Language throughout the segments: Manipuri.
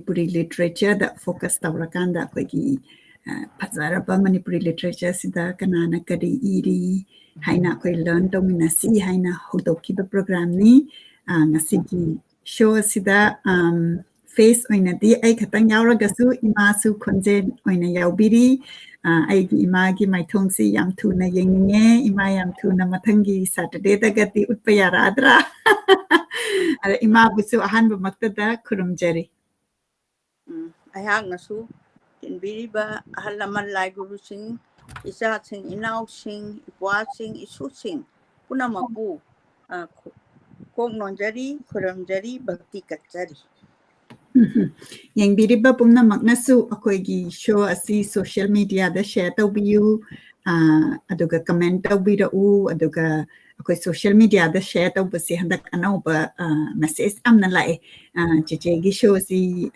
Manipuri Literature da focus tawrakanda akoigi phazaraba Manipuri Literature sida kanana kari iri haina akoi learn tawminasi haina hodokiba program ni ngasigi show sida face oinadi ai khatang yauragasu imasu khonjen oina yaubiri aigi imagi maithongsi yam thuna yenginge ima yam thuna mathangi Saturday dagati utpayara adra ada ima busu ahanba maktada khurumjari ayang nasu tinbiriba ahalaman lai guru sing isa sing inaw sing ipwa sing isu sing punamapu kong nonjari khurumjari bhakti katjari yang biriba pumna magnasu akoigi show asi social media da share tawbiyu aduga comment tawbirau aduga akoi social media da share tawbasi handak anauba message amna lai chechegi show si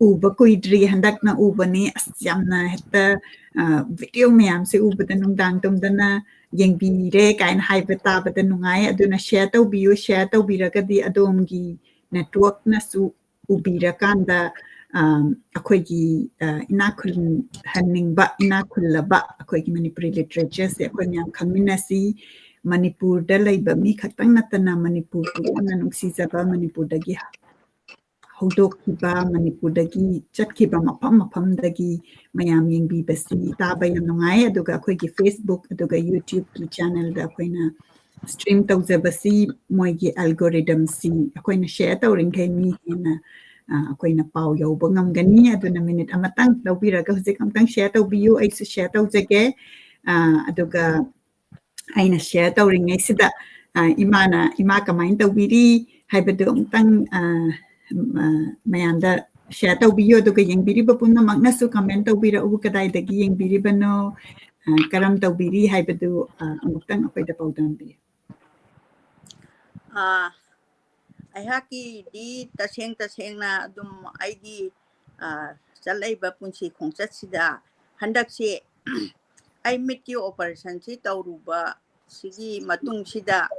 uba kuidri handak na uba ni asyamna heta video mayam se uba da nungdang tumdana yang bire kain haiba tabada nungai aduna share tawbiyu share tawbiragadi adomgi network na su ubirakanda akoigi inakul haningba inakullaba akoigi Manipuri Literature se akoi myam khangminasi Manipur da laiba mi khatang natana Manipur purna nungsijaba Manipur dagi hodokkiba Manipur dagi chatkiba mafam dagi mayam yengbibasi taba yam nungai aduga akoigi Facebook aduga YouTube ki channel da akoina stream tawjabasi moigi algorithm si akoina share tawringkai mi hena akoina pau yauba ngamgani aduna minute amatang lawbiraga hujik amtang share tawbiyu aisu share tawjage aduga aina share tawringai sida ima kamain tawbiri haibadu amtang mayanda share tawbiyu aduga yengbiriba punna magnasu comment tawbira ubu kadai dagi yengbiribano karam tawbiri haibadu amtang akoida paudambi ayaki di taseng na dum aigi chalaiba punsi khongchat sida handak se ai mitki operation si tawruba sigi matung sida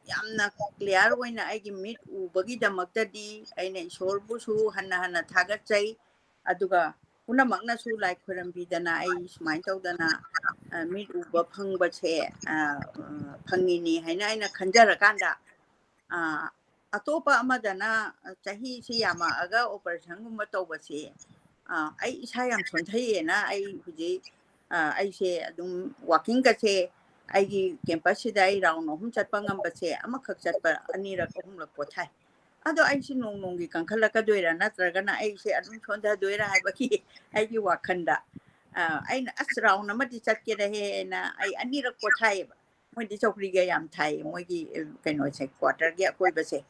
yamna clear oina aigi mit ubagi damakta di aina isorbu su hanna thagachai aduga punamakna su lai khorambi dana ai smain tawdana mit uba phangba che phangini haina aina khanjara kanda atopa amadana chahi si yama aga operation gumba tawbasi ai isa yam sonthai na ai huji ai se adum walking ka che ai gi campus da ai round hum chatpa ngamba che amakhak chatpa anirak ahumlak pothai ado ai si nong gi kankhala ka doira natraga na ai se adum sonda doira hai baki ai gi wakhanda ai na asraw na mati chatke rahe na ai anirak pothai moi di chokri ga yam thai moi gi kaino che quarter gi akoi ba se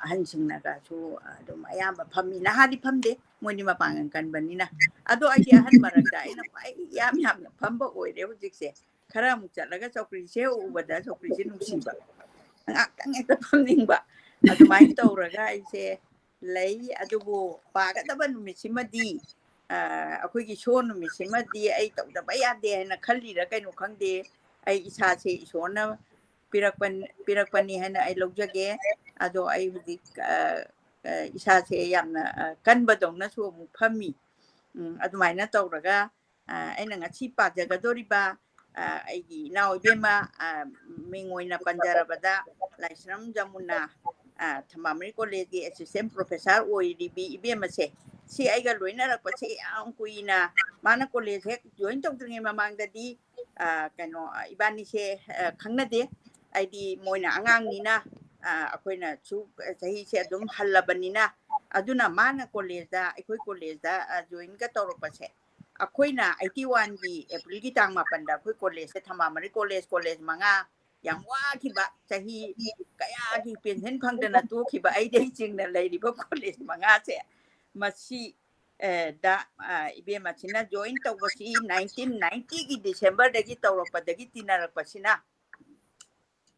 hanjing na ga su adum ayamba phammi na hadi phamde moi ni mapangan kan banina ado ai dia han marakda ina pai yam phamba oire hujik se khara mu chalaga chokri se ubada chokri se nungsiba ngak ta phamning ba adu mai tawraga ai se lei adubu paga daba numisimadi akoi gi show numisimadi ai tawda ba yade na khallira kaino khangde ai isa se isona pirakpani hana ai logjage ado ai hudi isa se yamna kanba dongna su mu phammi adumaina tawraga aina ngachi pajagadoriba aigi naw ibema mingoina panjarabada Laishram Jamuna Thamamri College gi assistant professor oiribi ibema se si aiga loina rakpache am kuina mana college hek join tawdringe mamangda di kaino ibani se khangnade aidi moina angang nina akoina chu chahi se adum hallabanina aduna mana college da aikoi college da join ka tawrokpase akoina 81 gi April gi tang mapan da akoi college se Thamamari college manga yang wa khiba chahi kaya gi pension phangdana to khiba ai dei chingna leiriba college manga se masi da ibe machina join tawbasi 1990 gi December dagi tawrokpadagi tinarakpasina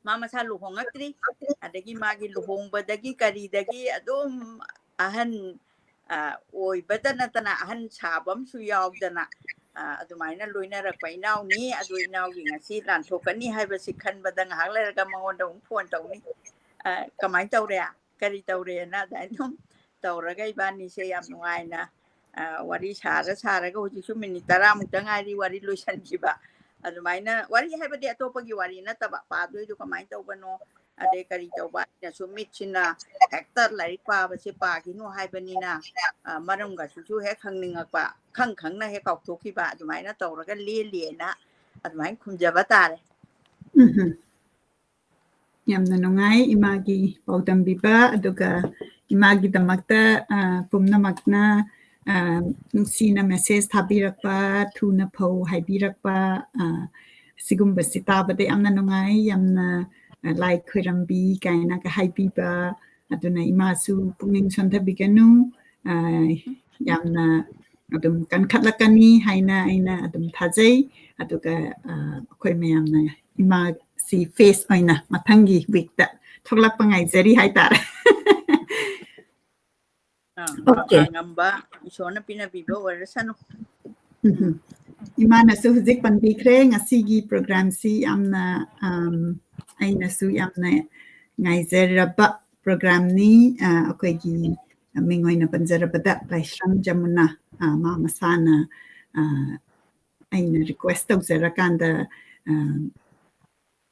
mama sa luhongakri adagi magi luhongbadagi karidagi adum ahan oibadana tana ahan sabam su yaudana adumaina loinarakpa inauni adu inaugi ngasi lanthokani haibasi khanbada ngahak lairaga mangonda phone tawni kamai tawre kari tawre na dainum ꯇꯧꯔꯒ ꯏꯕꯥꯅꯤꯁꯦ ꯌꯥꯝ ꯅꯨꯡꯉꯥꯏꯅ ꯋꯥꯔꯤ ꯁꯥꯔꯒ ꯍꯧꯖꯤꯛꯁꯨ ꯃꯤꯅꯤꯠ 10ꯃꯨꯛꯇ ꯉꯥꯏꯔꯤ ꯋꯥꯔꯤ ꯂꯣꯏꯁꯤꯟꯈꯤꯕ ꯑꯗꯨꯃꯥꯏꯅ ꯋꯥꯔꯤ ꯍꯥꯏꯕꯗꯤ ꯑꯇꯣꯞꯄꯒꯤ ꯋꯥꯔꯤ ꯅꯠꯇꯕ ꯄꯥꯗꯣꯏꯗꯣ ꯀꯃꯥꯏꯅ ꯇꯧꯕꯅꯣ ꯑꯗꯩ ꯀꯔꯤ ꯇꯧꯕ ꯑꯩꯅꯁꯨ ꯃꯤꯠꯁꯤꯅ ꯍꯦꯛꯇ ꯂꯥꯏꯔꯤꯛ ꯄꯥꯕꯁꯦ ꯄꯥꯈꯤꯅꯣ ꯍꯥꯏꯕꯅꯤꯅ ꯃꯔꯝꯒꯁꯤꯁꯨ ꯍꯦꯛ ꯈꯪꯅꯤꯡꯉꯛꯄ ꯈꯪꯅ ꯍꯦꯛ ꯀꯥꯎꯊꯣꯛꯈꯤꯕ ꯑꯗꯨꯃꯥꯏꯅ ꯇꯧꯔꯒ ꯂꯦꯜꯂꯤꯑꯅ ꯑꯗꯨꯃꯥꯏꯅ ꯈꯨꯝꯖꯕ ꯇꯥꯔꯦ ꯌꯥꯝꯅ ꯅꯨꯡꯉꯥꯏ ꯏꯃꯥꯒꯤ ꯄꯥꯎꯗꯝꯕꯤꯕ ꯑꯗꯨꯒ ꯏꯃꯥꯒꯤꯗꯃꯛꯇ ꯄꯨꯝꯅꯃꯛꯅ ꯅꯨꯡꯁꯤꯅ ꯃꯦꯁꯦꯖ ꯊꯥꯕꯤꯔꯛꯄ ꯊꯨꯅ ꯐꯧ ꯍꯥꯏꯕꯤꯔꯛꯄ ꯁꯤꯒꯨꯝꯕꯁꯤ ꯇꯥꯕꯗ ꯌꯥꯝꯅ ꯅꯨꯡꯉꯥꯏ ꯌꯥꯝꯅ ꯂꯥꯏ ꯈꯣꯏꯔꯝꯕꯤ ꯀꯥꯏꯅꯒ ꯍꯥꯏꯕꯤꯕ ꯑꯗꯨꯅ ꯏꯃꯥꯁꯨ ꯄꯨꯛꯅꯤꯡ ꯁꯣꯟꯊꯕꯤꯒꯅꯨ ꯌꯥꯝꯅ ꯑꯗꯨꯝ ꯀꯟꯈꯠꯂꯛꯀꯅꯤ ꯍꯥꯏꯅ ꯑꯩꯅ ꯑꯗꯨꯝ ꯊꯥꯖꯩ ꯑꯗꯨꯒ ꯑꯩꯈꯣꯏ ꯃꯌꯥꯝꯅ ꯏꯃꯥꯁꯤ ꯐꯦꯁ ꯑꯣꯏꯅ ꯃꯊꯪꯒꯤ ꯋꯤꯛꯇ ꯊꯣꯛꯂꯛꯄ ꯉꯥꯏꯖꯔꯤ ꯍꯥꯏꯇꯥꯔꯦ ngamba ꯏꯁꯣꯔꯅ ꯄꯤꯅꯕꯤꯕ ꯑꯣꯏꯔꯁꯅꯨ ꯏꯃꯥꯅꯁꯨ ꯍꯧꯖꯤꯛ ꯄꯟꯕꯤꯈ꯭ꯔꯦ ꯉꯁꯤꯒꯤ ꯄ꯭ꯔꯣꯒ꯭ꯔꯥꯝꯁꯤ ꯌꯥꯝꯅ ꯑꯩꯅꯁꯨ ꯌꯥꯝꯅ ꯉꯥꯏꯖꯔꯕ ꯄ꯭ꯔꯣꯒ꯭ꯔꯥꯝꯅꯤ ꯑꯩꯈꯣꯏꯒꯤ ꯃꯤꯡ ꯑꯣꯏꯅ ꯄꯟꯖꯔꯕꯗ ꯂꯥꯏꯁ꯭ꯔꯝ ꯖꯃꯨꯅꯥ ꯃꯥ ꯃꯁꯥꯅ ꯑꯩꯅ ꯔꯤꯀ꯭ꯋꯦꯁ ꯇꯧꯖꯔꯀꯥꯟꯗ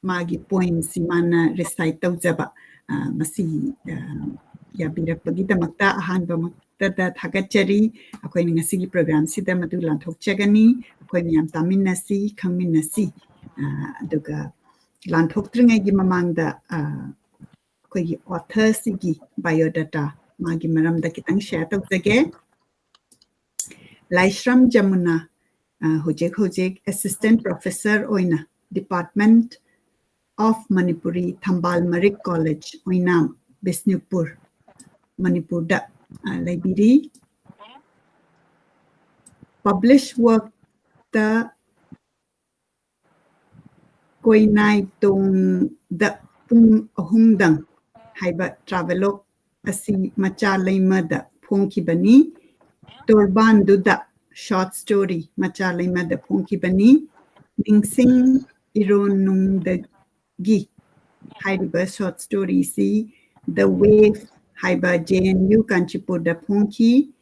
ꯃꯥꯒꯤ ꯄꯣꯏꯝꯁꯤ ꯃꯥꯅ ꯔꯤꯁꯥꯏꯠ ꯇꯧꯖꯕ ꯃꯁꯤ ꯌꯥꯕꯤꯔꯛꯄꯒꯤꯗꯃꯛꯇ ꯑꯍꯥꯟꯕꯃꯛꯇꯗ ꯊꯥꯒꯠꯆꯔꯤ ꯑꯩꯈꯣꯏꯅ ꯉꯁꯤꯒꯤ ꯄ꯭ꯔꯣꯒ꯭ꯔꯥꯝꯁꯤꯗ ꯃꯗꯨ ꯂꯥꯟꯊꯣꯛꯆꯒꯅꯤ ꯑꯩꯈꯣꯏ ꯃꯌꯥꯝ ꯇꯥꯃꯤꯟꯅꯁꯤ ꯈꯪꯃꯤꯟꯅꯁꯤ ꯑꯗꯨꯒ ꯂꯥꯟꯊꯣꯛꯇ꯭ꯔꯤꯉꯩꯒꯤ ꯃꯃꯥꯡꯗ ꯑꯩꯈꯣꯏꯒꯤ ꯑꯣꯊꯔꯁꯤꯒꯤ ꯕꯥꯏꯑꯣꯗꯥꯇꯥ ꯃꯥꯒꯤ ꯃꯔꯝꯗ ꯈꯤꯇꯪ ꯁꯦꯌꯔ ꯇꯧꯖꯒꯦ ꯂꯥꯏꯁ꯭ꯔꯝ ꯖꯃꯨꯅꯥ ꯍꯧꯖꯤꯛ ꯑꯦꯁꯤꯁꯇꯦꯟꯠ ꯄ꯭ꯔꯣꯐꯦꯁꯔ ꯑꯣꯏꯅ department of Manipuri Thambal Marik College Oinam Bisnupur Manipurda Laibiri published work the Koinai Tong the Pung Ahungdang Haiba Travelok Asi Macha Laimada Pongkibani Turban Duda short story Macha Laimada Pongkibani Ningsing Ironung the Gi Haiba short story see the wave Haiba JNU Kanchipur da Ponki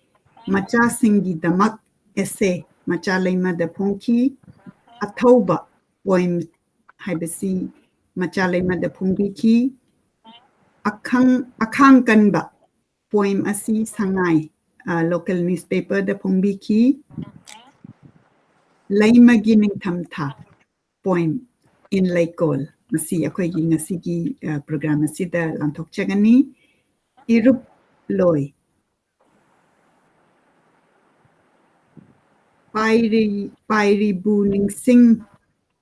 Macha Singi Damak essay Macha Laima da Ponki Athoba poem Haiba si Macha Laima da Pongi ki Akhang Kanba poem asi Sangai local newspaper da Pongbi ki Laima Gining Thamtha poem in Laikol Masi akoigi ngasigi program asida lanthokchagani irup loi pairi buning sing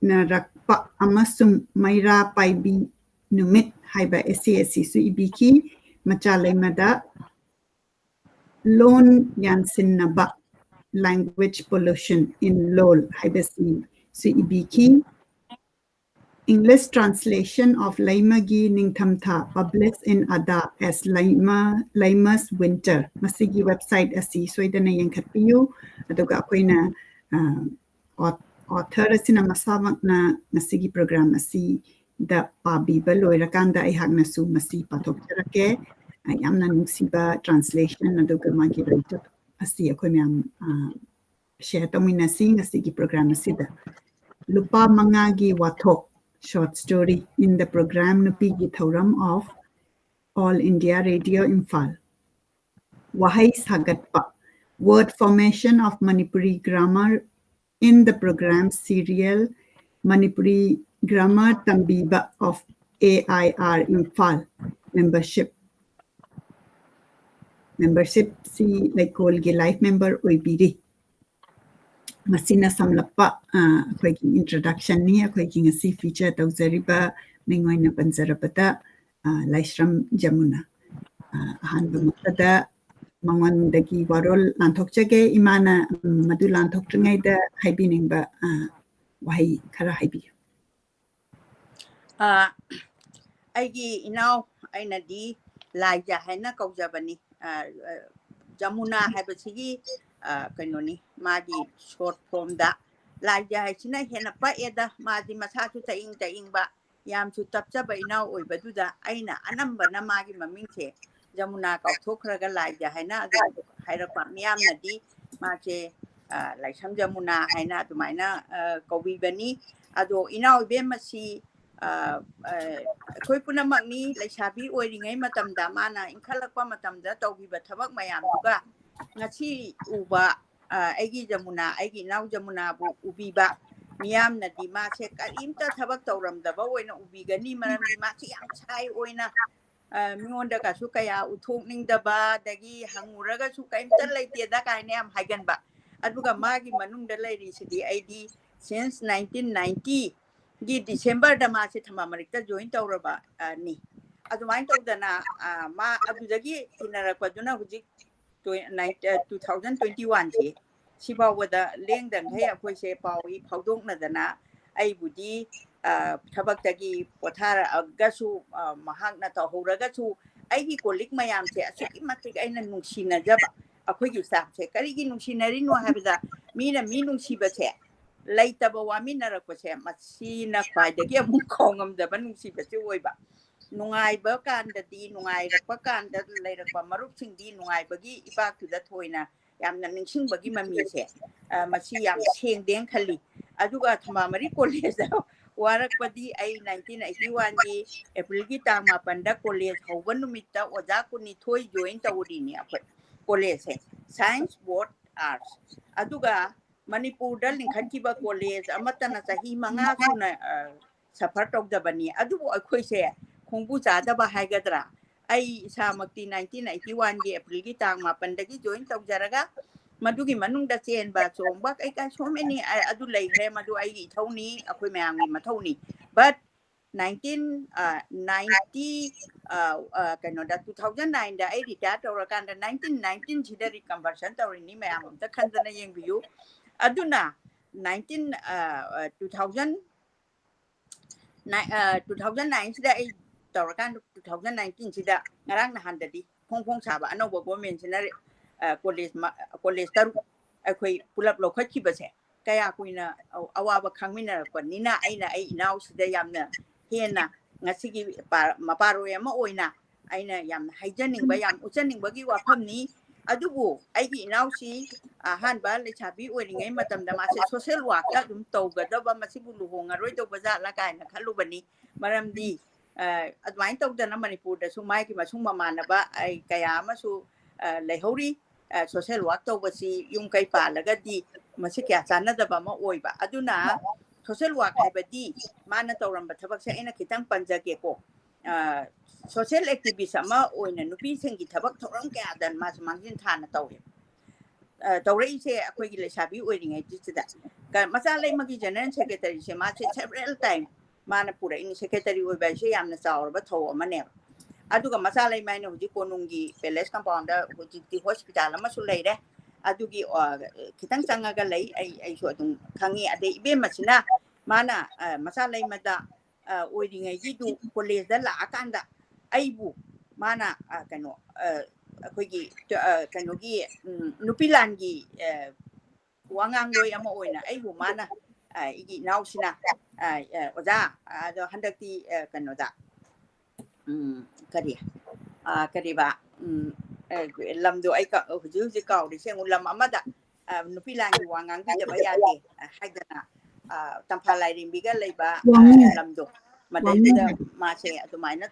na rakpa amasung maira paibi numit haiba SCSC su ibiki machalai mada lon yansin naba language pollution in lol haiba su ibiki English translation of Laimagi Ningthamtha published in Ada as Laima's Winter. Masigi website asi soidana yankatpiyu aduga akoina author asina masamakna masigi program asi da pabiba loirakanda aihakna su masi pathokjarake yamna nungsiba translation aduga magi writer asi akoi myam share taminasi ngasigi program asida Lupa Mangagi Wathok short story in the program Nupigi Thauram of All India Radio Imphal. Wahai Sagatpa, word formation of Manipuri grammar in the program serial Manipuri Grammar Tambiba of AIR Imphal membership si Laikolgi life member Oibiri. Masina samlapa akoigi introduction ni akoigi ngasi feature tawzariba mingoina panzarabada Laishram Jamuna ahanba maktada mangwandagi warol lanthokchage imana madu lanthoktrinaida haibiningba wahi khara haibiyu aigi inau ainadi laija haina kaujabani Jamuna haibasigi kainoni magi short form da laija haisina hena paeda madi masatu taing ba yam su tapchaba inau oibaduda aina anambana magi mamingse Jamuna kauthokhraga laida haina adum hairakpa miyamnadi mache Laishram Jamuna haina adumaina kawi bani ado inaw bemasi khoi punamakni Laishabi oiringai matamda mana inkhalakpa matamda tawbiba thabak mayam duga ngasi uba aigi Jamuna aigi inaw Jamuna bu ubiba miyamnadi mache karimta thabak tawramdaba oina ubigani maramdi machi yam chai oina Mingonda kasu kaya uthokningdaba dagi hanguraga su kaimta leiteda kaine am haiganba aduga magi manungda leirisidi aidi since 1990 gi December da ma se thama marikta join tawraba ni adumain tawdana ma adudagi tinarakpa duna hujik 2021 se sibawada lengdang hai akhoi se pawi phaudoknadana ai budi thabaktagi pothara agasu mahakna tawhuragasu aigi kolik mayam se asuki matik aina nungsinajaba akhoi gi staff se karigi nungsinarino habida mina mi nungsiba se leitaba waminarakpa se masina khwaidagi amuk khongamdaba nungsiba se oiba nungaiba kandadi nungairakpa kanda leirakpa marupsingdi nungaibagi ipaktuda thoina yamna ningsingbagi mami se masi yam sengdeng khali aduga thamamari college warakpadi ai 1981 gi April gi tang mapanda college hoban numitta oja kuni thoi join tawrini akhoi college se science board arts aduga Manipur dal linkhankiba college amatana sahi manga suna safar tawdabani adubu akhoi se khongbu chadaba haigadra ai samakti 1981 gi April gi tang mapandagi join tawjaraga madugi manungda chenba chongba kai ka so many adu leihre madu ai ithoni akhoi mayamgi mathoni but 1990 kano da 2009 da ai retire tawrakanda 1919 sida reconversion tawrini mayam amta khandana yengbiyu aduna 2009 sida ai tawrakanda 2019 sida ngarang nahandadi phongphong saba anoba government sina college taru akhoi pulap lokhakibase kaya kuina awaba khangminarakpanina aina ai inaw sida yamna hena ngasigi maparo yama oina aina yamna haijaningba yam uchaningbagi wafamni adubu aigi inawsi hanba lechabi oiringai matamda mase social work ta dum tawgadaba masibu luhongaroi tawbaza la kaina khalubani maramdi adwain tawdana Manipur da su maigi masung mamanaba ai kaya amasu leihori social work tawbasi yung kai palagadi masi kya chanadaba ma oiba aduna social work haibadi mana tawramba thabak se aina kitang panjage ko social activist ama oina nupi sengi thabak thoram kya dan mas mangin thana tawre tawrei se akhoi gi lesabi oiringai tisida ka masa lai magi general secretary se ma se several time mana pura ini secretary oiba se yamna chawrba thaw amane aduga masa lai maina huji konungi palace compound da huji hospital ama su leire adugi kitang changaga lei ai so adum khangi ade ibe masina mana masa lai mada oiringai gi du college da la akanda aibu mana kano akhoi kano gi nupilangi wangang loi ama oina aibu mana igi nausina oja ado handakti kano da kariba lamdo ai ka huju kaw ri sengu lam amada nupilangi wangang gi jaba yate haidana tamphalai rimbiga leiba lamdo madaida mase adumaina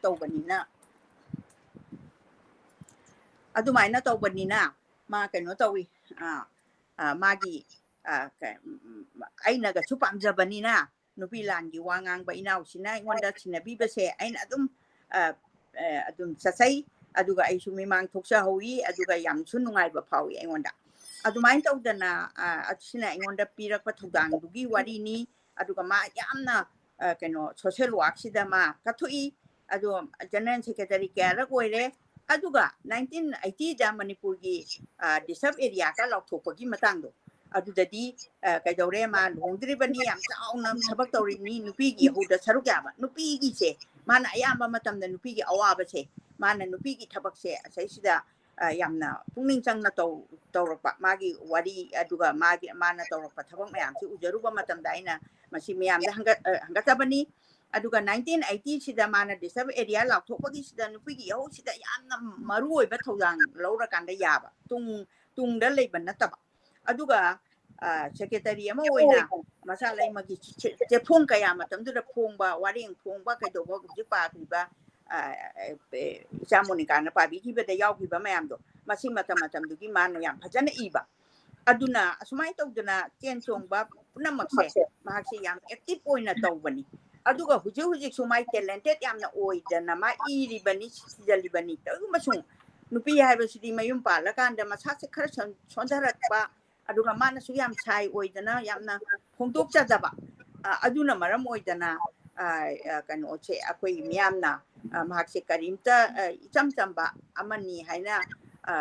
tawbanina ma kano tawi magi aina ga chupam jabanina nupilangi wangang ba inausina ingonda sinabibase aina adum sasai aduga ai su mimang thoksa hoyi aduga yam su nungai ba phawi ingonda adumain tawdana asina ingonda pirakpa thudang dugi wari ni aduga ma yamna kano social work sida ma kathoi adu general secretary kara koire aduga 1980 da Manipur gi disab area ka lauthopagi matangdo adudadi kaidore ma longdribani yam chauna thabak tawrini nupi gi huda saruk yaba nupi gi se mana ayamba matamda nupi gi awaba se mana nupi gi thabak se asaisida yamna pungning changna tawrakpa magi wari aduga magi mana tawrakpa thabak mayam se ujaruba matamda aina masi miyamda hangatabani aduga 1980 sida mana reserve area laukthokpagi sida nupigi yahu sida yamna maru oiba thodang laura kanda yaba tung da leiba nataba aduga secretary ama oina masa lai magi che phong kaya matam du da phongba waring phongba kaidoba jipa kriba Jamuna na pabi ki beda yaw ki ba mayam do masi matam dugi mano yam phajana iba aduna asumai tawduna chen chongba punamakse mahakse yam active oina tawbani aduga huji sumai talented yamna oidana ma iribani sijalibani tagumasung nupi haibasidi mayum pala kanda masase khara sondarakba aduga mana su yam chai oidana yamna khongdok chadaba aduna maram oidana kano che akoi miyamna mahakse karimta ichamchamba amani haina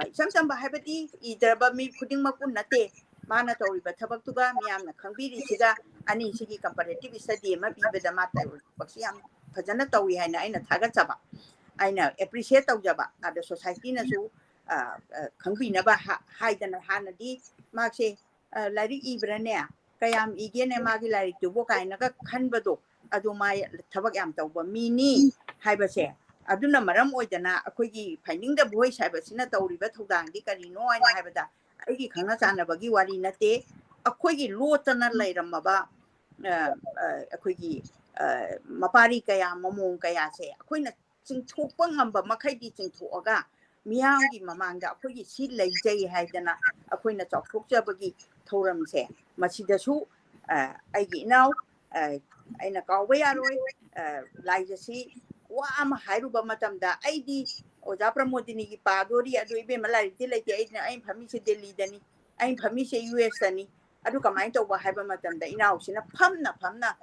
ichamchamba haibati idraba mi khuding makun nate mana tawriba thabaktuga miyamna khangbiri siga ani sigi comparative study ma pibeda mata paksi yam phajana tawi haina aina thagachaba aina appreciate tawjaba ada society na su khangbina ba haidana hanadi makse lari ibrane kayam igene magi lari tubo kaina ka khanbado adu mai thabak yam tawba mini haibase aduna maram oidana akoigi finding the voice haibasina tawriba thodang di karino aina haibada aigi khangna chana bagi wari nate akoigi lotana lairamaba akoigi mapari kaya mamong kaya se akoina chingthokpa ngamba makhaidi chingthoga miyamgi mamangda akoigi si leijai haidana akoina chawthokjabagi thoramse masidasu aigi now aina kawba yaroi laijasi wa ama hairuba matamda aidi oja pramodini gi padori adu ibe malari tilai aina phamise delhi dani ain phamise us dani adu kamai tawba haiba matamda inau sina phamna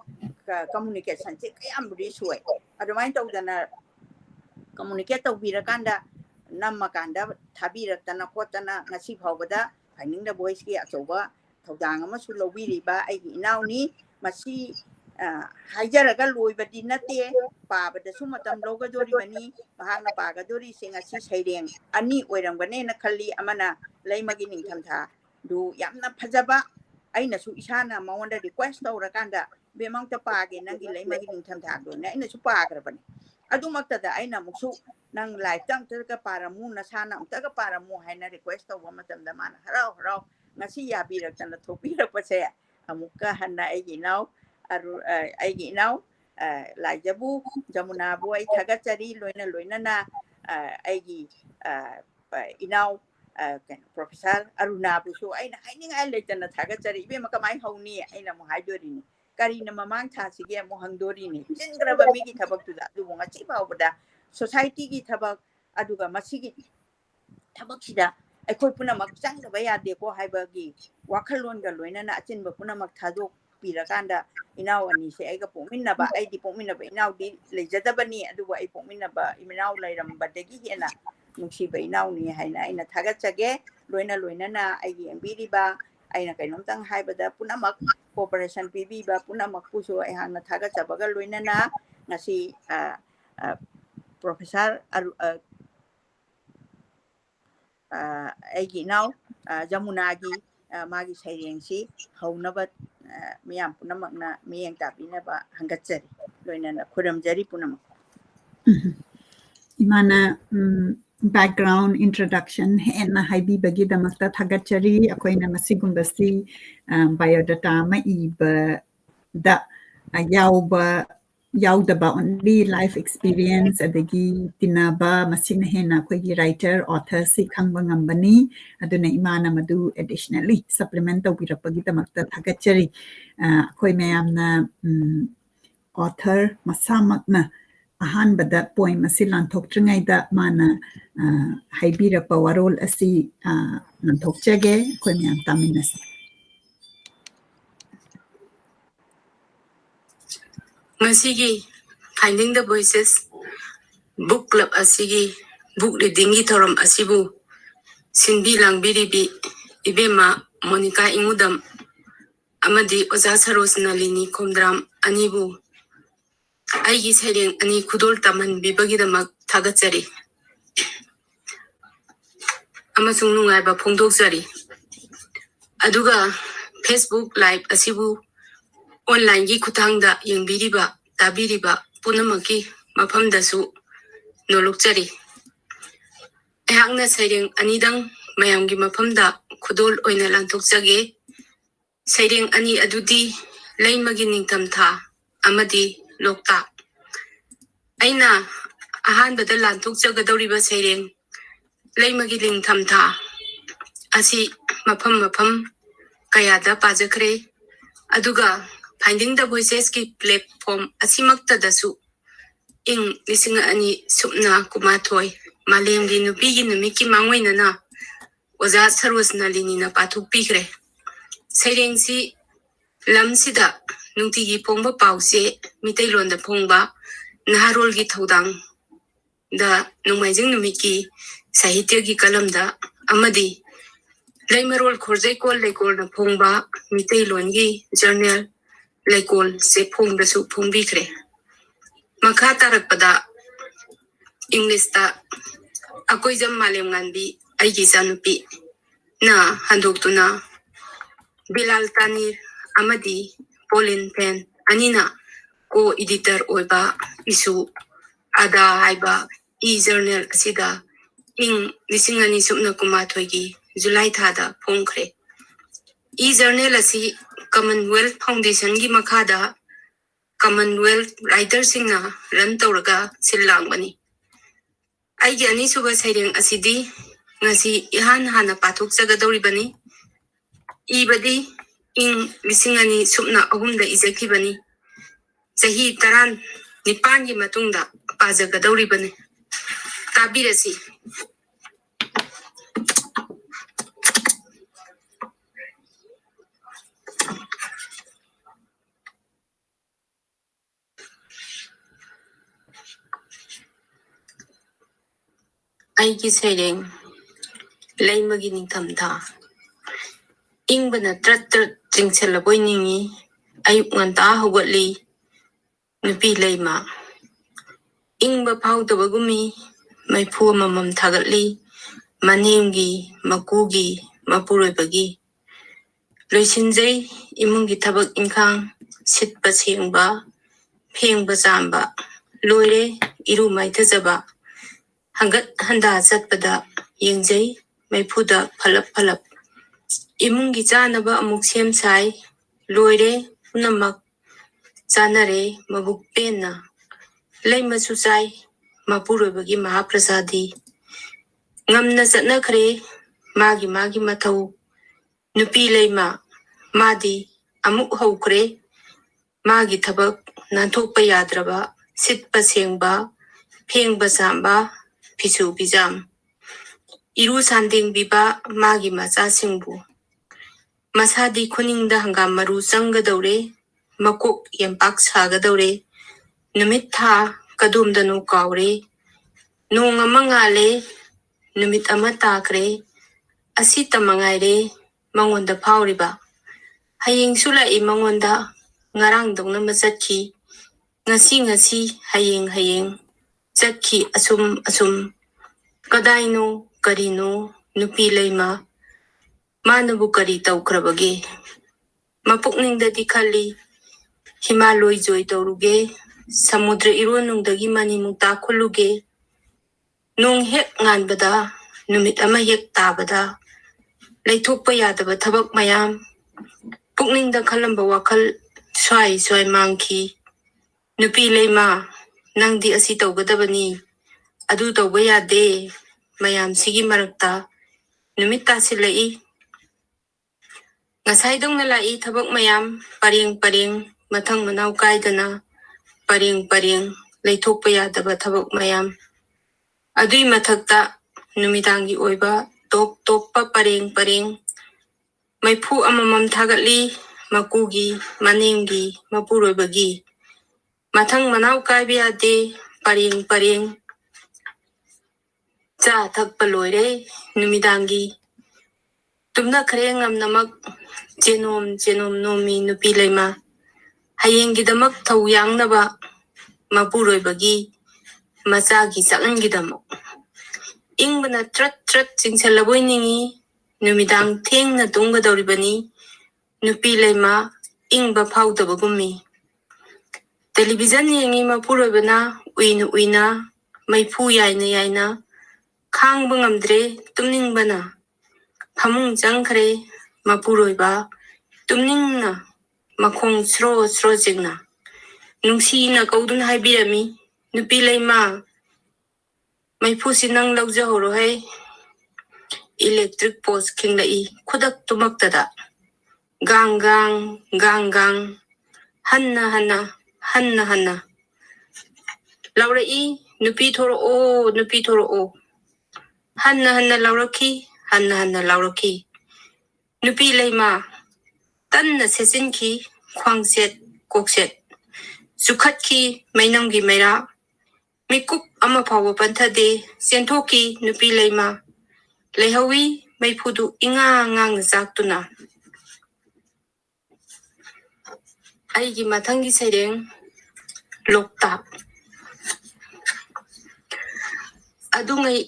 communication se kayam risoi adu mai tawdana communicate tawbirakanda namakanda thabiratana kotana ngasi phawbada finding the voice ki achoba thodang ama su lobiriba aigi inauni masi haijaraga loibadi nate pabada sumatam logadori bani mahakna pagadori singa si saireng ani oirangane na khalli amana leimagi ningthamtha du yamna phajaba aina su isana maonda request tawrakanda bemangta page nangi leimagi ningthamtha do na aina su pagrabani adumakta da aina muksu nang lifetime taga paramu na sana taga paramu haina request tawba matamda mana harau ngasi yabirakana thopirakpase amuka hanna aigi now aigi now laijabu jamuna bu ai thagachari loina na aigi inau professor aruna bu so aina haining ai letana thagachari be makamai hauni aina mu haidorini karina mamang thasige mu hangdori ni jingraba migi thabak tuda du nga chi bawda society gi thabak aduga masigi thabak sida aikoi punamak changdaba yade ko haibagi wakhalon ga loina na achinba punamak thadok pirakanda inau ani se aiga pominaba aidi pominaba inau di lejadabani aduwa ai pominaba iminau lairambadagi hena nungsiba inau ni haina aina thagachage loina na aigi ambiriba aina kainomtang haibada punamak cooperation pibiba punamak puso ai hangna thagachabaga loina na ngasi professor aigi now Jamuna gi magi sairengsi haunaba miyam punamakna miyeng tapinaba hangatjari loinana khuramjari punamak imana background introduction hena haibi bagi damakta thagachari akoina masigumbasi biodata ma iba da yaudaba only life experience adagi tinaba masina hena akoigi writer author si khangba ngambani aduna imana madu additionally supplement tawbirapagi damakta thagachari akoi mayamna author masamakna ahanbada poem asi lanthoktrinaida mana haibirapa warol asi lanthokchage akoi mayam taminasi Masigi Finding the Voices book club asigi book reading gi thoram asibu sinbi langbiribi ibema Monica Ingudam amadi Oza Sarosnalini Komdram anibu aigi saireng ani kudol taman bibagidamak thagachari amasung nungaiba phongdoksari aduga Facebook live asibu online gi kuthangda yengbiriba tabiriba punamaki mafamdasu nolokchari. Ehakna saireng anidang mayamgi mafamda khudol oina lanthokchage. Saireng ani adudi laimagi ningtamtha amadi loktak. Aina ahanbada lanthokchagadoriba saireng laimagi ningtamtha asi mafam kayada pajakre. Aduga Finding the Voices ki platform asimaktadasu ing lisinga ani supna kumathoi malemgi nupigi numiki mangwainana oza sarosna linina pathuk pikre. Sairengsi lamsida nungtigi phongba pause mitailonda phongba naharolgi thodang da nungmaijing numiki sahityagi kalamda amadi Laimarol khorjai kol laikol na phongba mitailongi journal laikol se phongdasu phongbikre. Makha tarakpada English ta akoijam malem nganbi aigi sanupi na handoktuna Bilal Tanir amadi Pauline Pen anina co-editor oiba isu ada haiba e-journal asida ing lisingani supna kumathoigi July thada phongkhre. E-journal asi Commonwealth Foundation gi makhada Commonwealth Writers singna run tawraga sillangbani. Aigi ani suba saireng asidi ngasi ihan hana pathok chagadoribani. Ibadi ing lisingani supna ahumda ijakibani. Jahi taran nipangi matungda pajagadoribani. Tabirasi. Aigi saireng laimagi ningtamtha ingbana trat tingchalaboi ningi ayuk nganta hawatli nupi laima ingba phawdabagumi maiphu amamam thagatli manemgi makugi mapuroibagi loisinjai imungi thabak inkhang sitpa sengba phengba chamba loire iru maithajaba Hangat handa chatpada yengjai maiphuda phalap imungi chanaba amuk sem sai loire punamak chanare mabuk penna leimasu chai mapuroibagi mahaprasadi ngamna chatnakhre magi mathau nupi leima madi amuk haukre magi thabak nanthokpa yadraba sitpa sengba phengba chamba Pisu bijam. Iru sanding biba magi macha singbu. Masadi khuning da hangam maru changgadore makok yampak sagadore numit tha kadum danu kaure nong amangale numit ama takre asita mangaire mangonda phawriba hayeng sulai mangonda ngarang dongna machatki ngasi hayeng Chakhi asum kadaino karino nupi leima manabu kari taukrabage mapukningdadi khali himaloi joy tauruge samudra ironungdagi mani mukta khuluge nong hek nganbada numit ama hek tabada leithokpa yadaba thabak mayam pukningda khalamba wakhal swai mangki nupi leima Nangdi asi tawgadabani adu tawba yade mayam sigi marakta numit tasilai ngasai dong nalai thabak mayam pareng mathang manaw kaidana pareng leithokpa yadaba thabak mayam adui mathakta numidangi oiba toppa pareng maiphu amamam thagatli makugi manemgi mapuroibagi Mathang manaw kaibiyade pareng cha thakpa loire numidangi tumna khare ngamnamak jenom nomi nupi leima hayenggidamak thau yangnaba mapuroibagi machagi chakngidamak ingbana trat chingchalaboi ningi numidang thengna tunggadoribani nupi leima ingba phawdabagumi Television yengi mapuroibana uina uina maipu yaina yaina khang bangamdre tumningbana phamung jangkhre mapuroiba tumningna makhong sro sro jingna nungsi na kaudun haibirami nupi leima maipu sinang lawja horo hai electric post kinglai khudak tumaktada gang gang gang gang hanna hanna hanna hanna laurai nupi thoro o hanna hanna lauraki hanna hanna lauraki nupi leima tanna sesinki khwangset kokset sukhatki mainamgi maira mikup ama phawa panthade senthoki nupi leima lehawi maipudu inga ngang zaktuna aigi mathangi saireng loktak adungai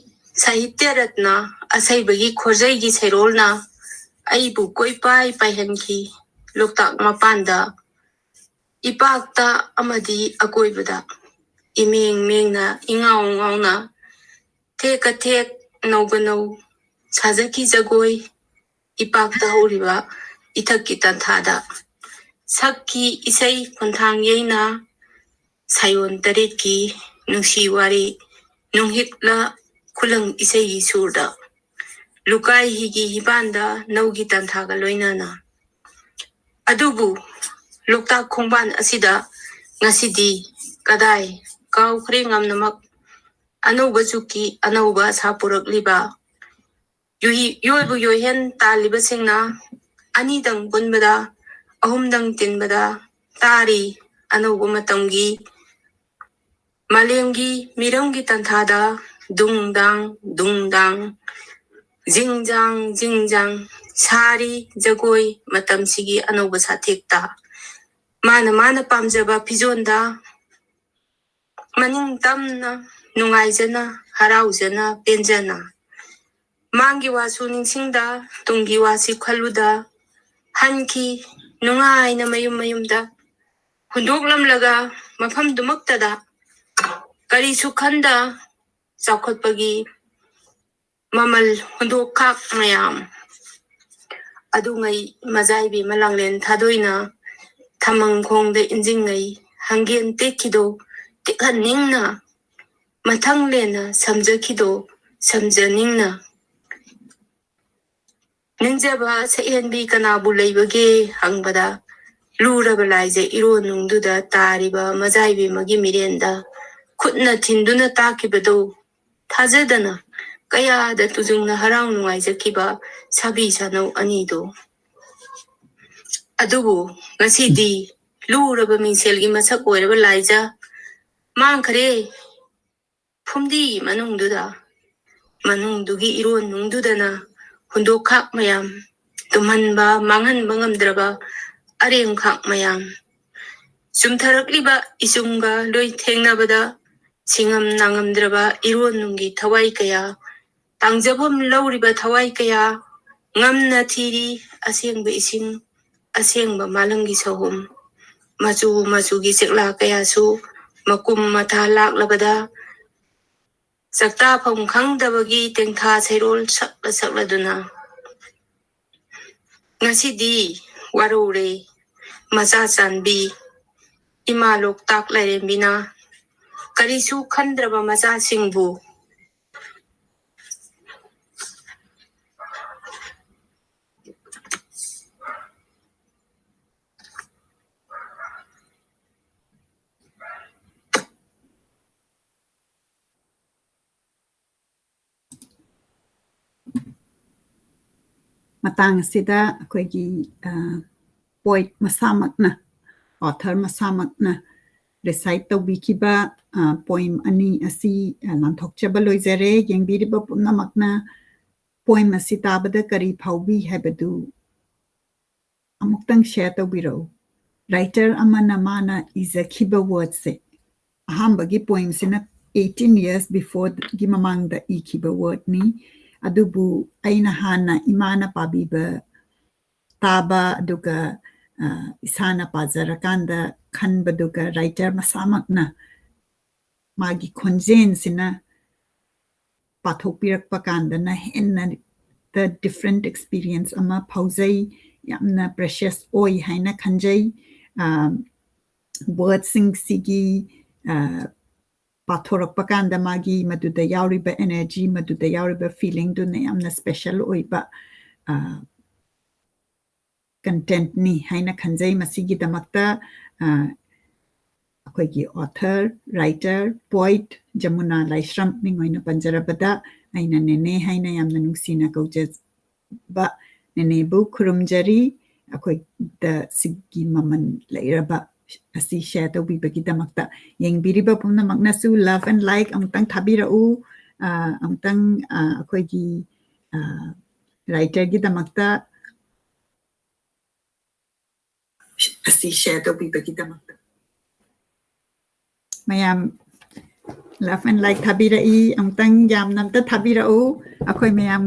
sahitya ratna asaibagi khorjaigi sairolna aibu koipai paihanki loktak mapanda ipakta amadi akoibada imeng mengna ingau ngauna theka thek nauganau sajaki jagoi ipakta horiba ithakki tanthada sakki isai konthang yeina sayon taretki nungsi wari nunghikla khulang isai surda lukai higi hibanda naugi tanthaga loinana adubu loktak khongban asida ngasidi kadai kau khre ngamnamak anauba chuki anauba sapurak liba yoibu yohen taliba singna anidang bunbada ahumdang tinbada tari anauba matamgi malemgi miramgi tanthada dungdang dungdang jingjang jingjang sari jagoi matamsigi anauba sathekta mana pamjaba pizonda maning tamna nungaijana haraujana penjana mangi wasu ningsingda tunggi wasi khaluda hanki nungaina mayumda hundoklamlaga mafam dumaktada kari sukhanda chakhotpagi mamal hundokkhak mayam adungai majaibi malanglen thadoina thamang khongde injingai hangen tekhido tikhaningna mathanglena samjakhido samjaningna ninjaba saenbi kanabu leibage hangbada luraba laije ironungduda tariba majaibi magi mirenda khutna thinduna takibado thajadana kaya da tujungna harau nungaijakiba sabi sanau anido adubu ngasidi luraba mingselgi masak oiraba laija mangkhare phumdi manungdugi iron nungdudana hundokkhak mayam tumhanba manghanba ngamdraba arengkhak mayam sumtharakliba isungga loi thengnabada singam nangamdraba iron nunggi thawai kaya tangjabam lauriba thawai kaya ngamna thiri asengba ising asengba malangi sahum machugi sikla kaya su makum matha laklabada sakta pham khangdabagi tengtha sairol sakladuna ngasidi warore macha chanbi ima loktak lairembina karisu khandraba macha singbu matang asida akoigi poet masamakna author masamakna recite tawbikiba poem ani asi lanthokchaba loizare yengbiriba punamakna poem asi tabada kari phaubi habadu amuktang share tawbiro writer amana mana izakhiba words se ahambagi poem sina 18 years before gi mamangda ikhiba word ni adubu aina hana imana pabiba taba aduga isana pajarakanda khanbaduga writer masamakna magi khonjen sina pathokpirakpa kandana henna the different experience ama phaujai yamna precious oi haina khanjai words sing sigi pathorakpa kanda magi maduda yauriba energy maduda yauriba feeling du ne yamna special oiba content ni haina khanjai masigi damakta akoigi author writer poet Jamuna Laishram mingoina panjarabada aina nene haina yamna nungsina kauja ba nene bu khurumjari akoi da sigi maman lairaba asi share to bi bagi damakta yengbiriba pumna magnasu love and like amtang thabira u amtang akoigi writer gi damakta asi share to bi bagi damakta mayam love and like thabira I amtang yam namta thabira u akoi mayam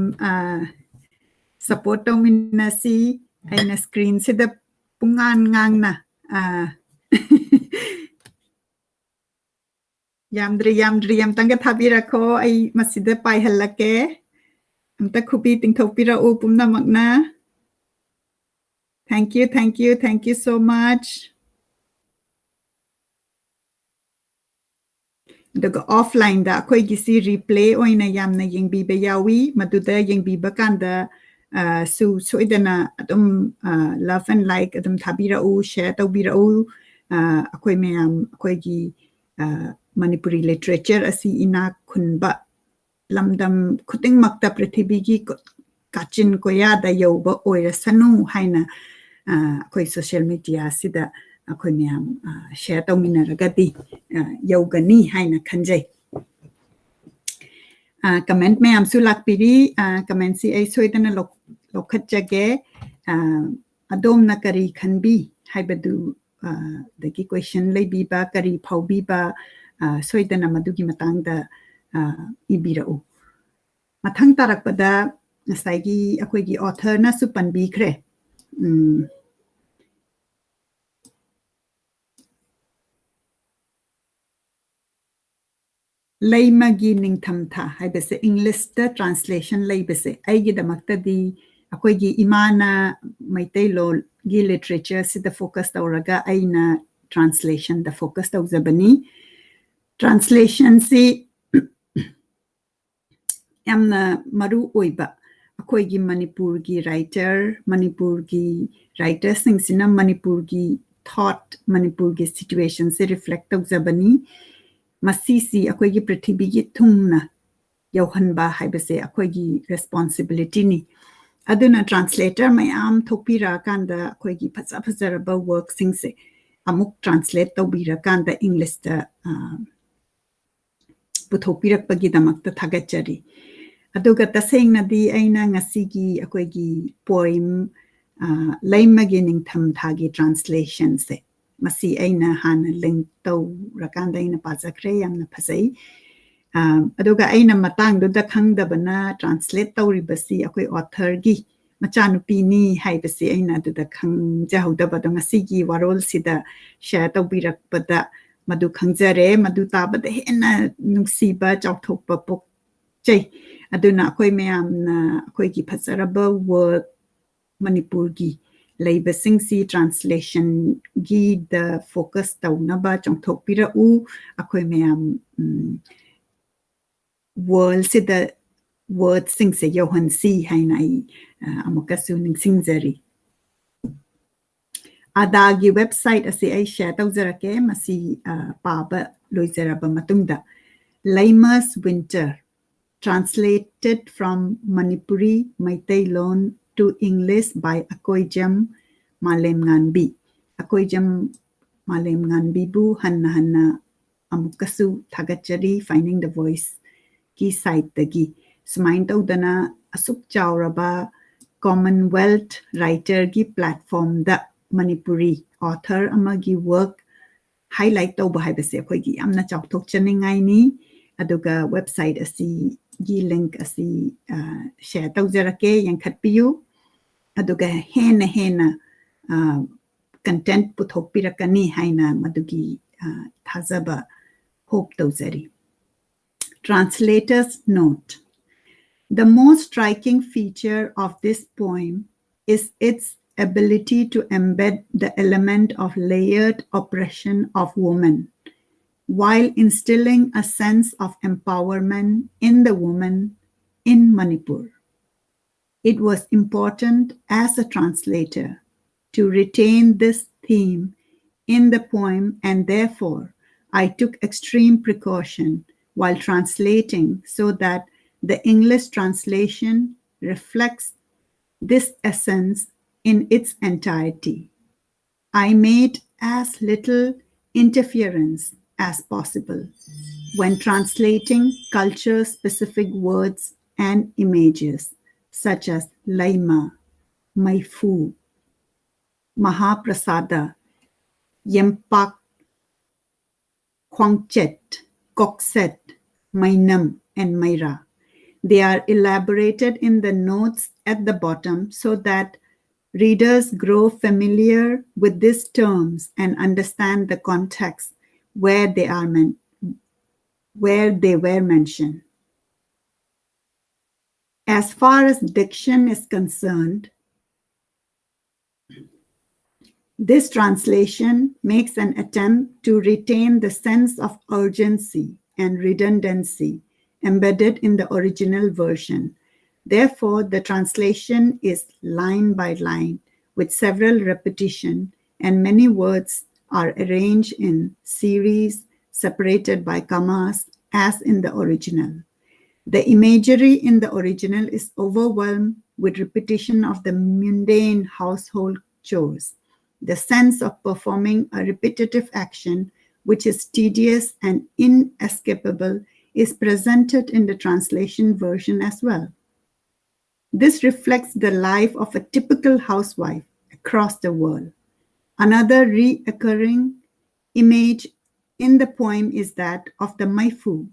support to minasi aina screen sida pungan ngang na yamdri amtanga thabira ko ai masida pai halake amta khupi tingthopira u pumna magna thank you so much daga offline da koi gisi replay oina yamna yengbiba yawi maduda yengbiba kanda su soidana adum love and like adum thabira u share tawbira u akoi mayam akoi gi Manipuri Literature asi ina khunba lamdam khuting makta prithibi gi kachin koya da yoba oira sanu haina akoi social media sida akoi mayam share tawminaragadi yogani haina khanjai comment mayam su lakpiri comment si ai soidana lokhatjage adom na kari khanbi haibadu dagi question leibiba kari phaubiba soidana madugi matangda ibirau mathang tarakpada ngasai akoigi author na su panbikre Laimagi ningthamtha haibase English da translation laibase aigi damakta di akoigi imana maitai lo gi literature sida focus tawraga aina translation da focus tawzabani translation si yamna maru oiba akoigi Manipur gi writer sing sina Manipur gi thought Manipur gi situation se reflect tawzabani masisi akoigi prithibi gi thungna yauhanba haibase akoigi responsibility ni aduna translator mayam thopira kanda akoigi phazaraba work singse amuk translate tawbira kanda English da puthopirak pagi damakta thagachari aduga tasengna di aina ngasigi akoigi poem laimagi ningtham thagi translation se masi aina hana link taw rakanda aina pazakre yamna phasai aduga aina matang da khangdabana translate tawribasi akoi author gi machanupi ni haibasi aina da khangjahudaba ngasigi warol sida share tawbirakpada madu khangjare madu tabada hena nungsiba chawthokpa pok chai aduna akoi mayamna akoi gi phasaraba work Manipur gi laibasing si translation gi the focus tawnaba chongthokpira u akoi mayam world sida word sing se yohan si hainai amukasu ningsingjari adagi website ase ai share tawjarake masi paba loizaraba matungda Laimas Winter translated from Manipuri Maitai Loan to English by Akoijam Malemnganbi Akoijam Malemnganbi bu hanna amukasu thagachari finding the voice ki site dagi sumain tawdana asuk chawraba Commonwealth writer gi platform da Manipuri author amagi work highlight tawba haibase akoigi amna chawthok chaningai ni aduga website asi gi link asi share tawjarake yankhatpiyu aduga hena content puthokpirakani haina madugi thazaba hope tawzari. Translator's note. The most striking feature of this poem is its ability to embed the element of layered oppression of woman, while instilling a sense of empowerment in the woman in Manipur. It was important as a translator to retain this theme in the poem, and therefore I took extreme precaution while translating so that the English translation reflects this essence in its entirety. I made as little interference as possible when translating culture-specific words and images such as Laima, Maifu, Mahaprasada, Yempak, Kwangchet, Kokset, Mainam, and Maira. They are elaborated in the notes at the bottom so that readers grow familiar with these terms and understand the context where they were mentioned. As far as diction is concerned, this translation makes an attempt to retain the sense of urgency and redundancy embedded in the original version. Therefore, the translation is line by line with several repetitions, and many words are arranged in series separated by commas as in the original. The imagery in the original is overwhelmed with repetition of the mundane household chores. The sense of performing a repetitive action, which is tedious and inescapable, is presented in the translation version as well. This reflects the life of a typical housewife across the world. Another recurring image in the poem is that of the maifu,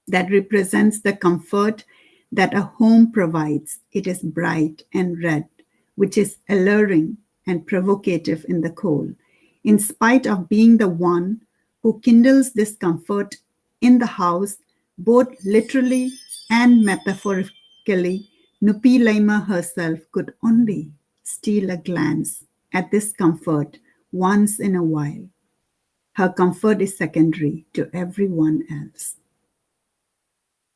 that represents the comfort that a home provides. It is bright and red, which is alluring and provocative in the cold. In spite of being the one who kindles this comfort in the house, both literally and metaphorically, Nupi Laima herself could only steal a glance at this comfort once in a while. Her comfort is secondary to everyone else.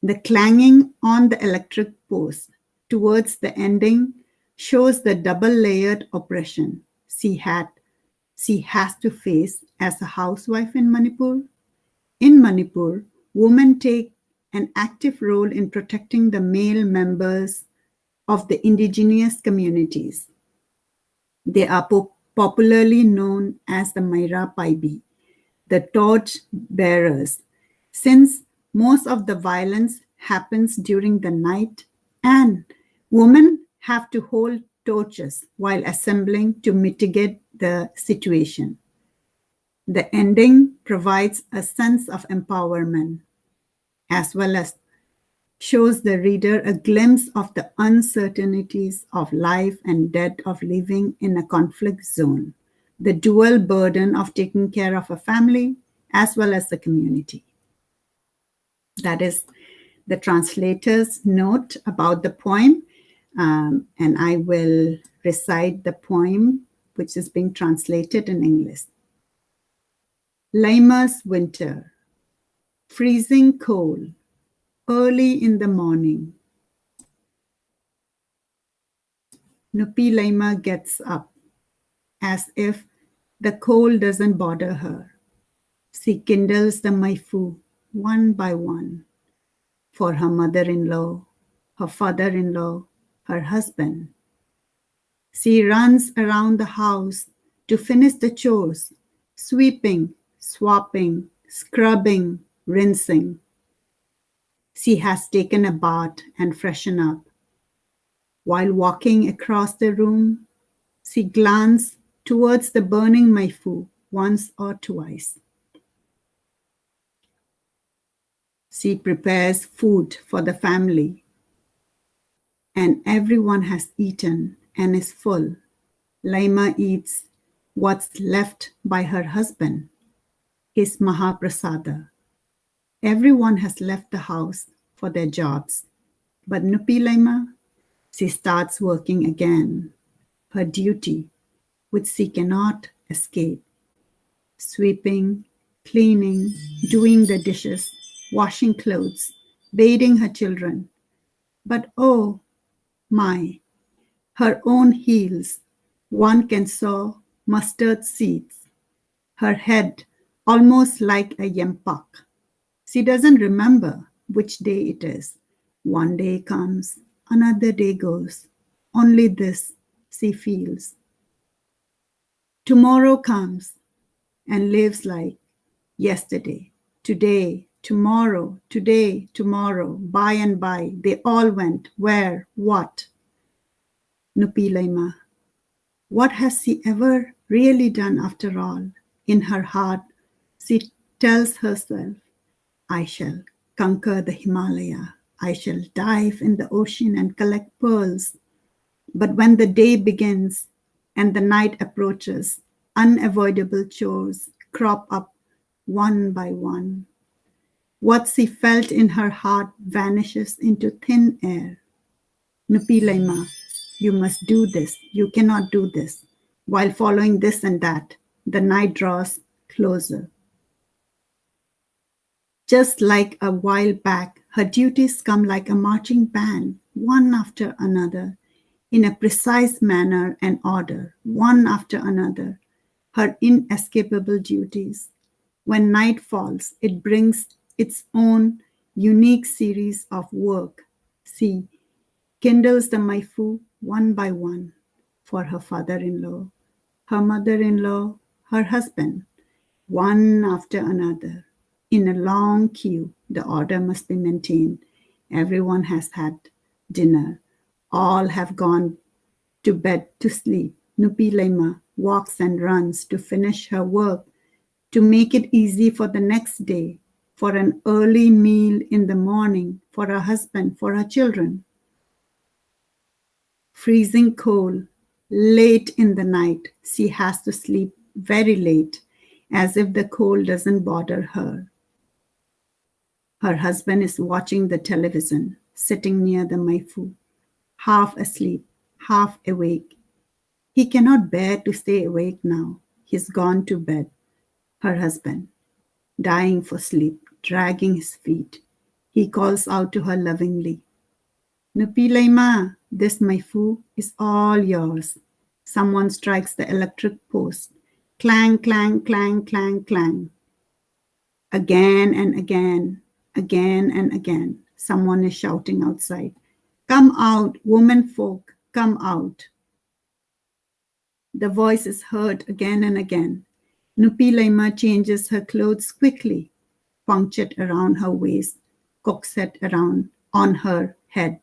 The clanging on the electric post towards the ending shows the double-layered oppression she has to face as a housewife in Manipur. In Manipur, women take an active role in protecting the male members of the indigenous communities. They are popularly known as the Maira Paibi, the torch bearers, since most of the violence happens during the night and women have to hold torches while assembling to mitigate the situation. The ending provides a sense of empowerment as well as shows the reader a glimpse of the uncertainties of life and death of living in a conflict zone, the dual burden of taking care of a family as well as the community. That is the translator's note about the poem, and I will recite the poem which is being translated in English. Laima's winter, freezing cold, early in the morning. Nupi Laima gets up as if the cold doesn't bother her. She kindles the maifu one by one for her mother-in-law, her father-in-law, her husband. She runs around the house to finish the chores, sweeping, swapping, scrubbing, rinsing. She has taken a bath and freshened up. While walking across the room, she glanced towards the burning maifu once or twice. She prepares food for the family, and everyone has eaten and is full. Laima eats What's left by her husband is Mahaprasada. Everyone has left the house for their jobs. But Nupi Laima, she starts working again, her duty, which she cannot escape. Sweeping, cleaning, doing the dishes, washing clothes, bathing her children. But oh my, her own heels, one can sow mustard seeds. Her head almost like a yempak. She doesn't remember which day it is. One day comes, another day goes. Only this she feels. Tomorrow comes and lives like yesterday, today, tomorrow, today, tomorrow, by and by. They all went. Where? What? Nupi Laima. What has she ever really done after all? In her heart, she tells herself, I shall conquer the Himalaya. I shall dive in the ocean and collect pearls. But when the day begins and the night approaches, unavoidable chores crop up one by one. What she felt in her heart vanishes into thin air. Nupi Laima, you must do this. You cannot do this. While following this and that, the night draws closer. Just like a while back, her duties come like a marching band, one after another, in a precise manner and order, one after another, her inescapable duties. When night falls, it brings its own unique series of work. She kindles the maifu one by one for her father-in-law, her mother-in-law, her husband, one after another. In a long queue, the order must be maintained. Everyone has had dinner. All have gone to bed to sleep. Nupi Laima walks and runs to finish her work, to make it easy for the next day, for an early meal in the morning, for her husband, for her children. Freezing cold, late in the night, she has to sleep very late, as if the cold doesn't bother her. Her husband is watching the television, sitting near the maifu, half asleep, half awake. He cannot bear to stay awake now. He's gone to bed. Her husband, dying for sleep, dragging his feet. He calls out to her lovingly, Nupi Laima, this maifu is all yours. Someone strikes the electric post. Clang, clang, clang, clang, clang. Again and again, again and again, someone is shouting outside, come out, women folk, come out. The voice is heard again and again. Nupi Laima changes her clothes quickly, punctured around her waist, coxette around on her head.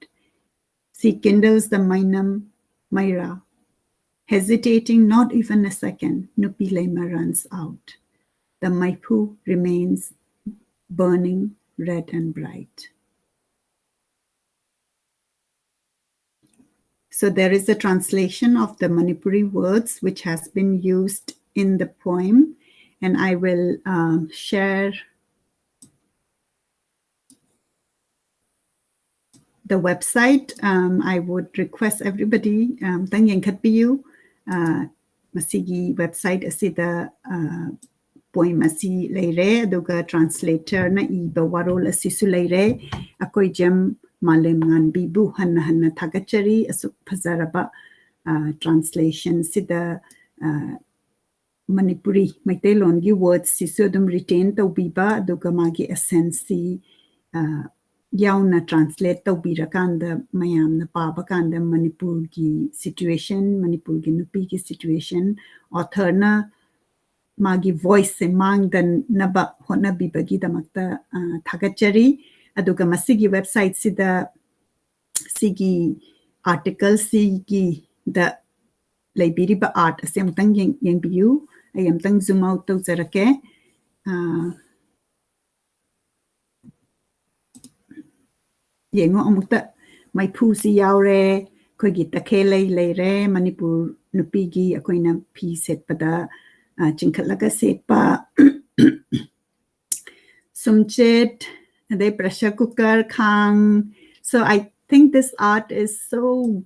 She kindles the mainam Maira. Hesitating not even a second, Nupi Laima runs out. The maipu remains burning red and bright. So there is a translation of the Manipuri words which has been used in the poem, and I will share the website. I would request everybody tang yang khat piu masigi website asida poem asi leire aduga translator na iba warol asi su leire akoi jam malem ngan bibu hanna hanna thagachari asuk phazaraba translation sida Manipuri Maitelongi words sisudum retain taubiba aduga magi essence yauna translate taubirakanda mayamna pabakanda Manipur gi situation, Manipur gi nupi gi situation, author na magi voice se mangdan naba hona bibagi damakta thagachari aduga masigi website sida sigi article sigi the laibiriba art asemtang yang biu ayamtang zoom out to zarake yengo amukta mai phu si yaure khoi gi takhe lei re Manipur nupigi akoina pi setpada chinkhatlaga setpa sumchet they pressure cooker khang. So I think this art is so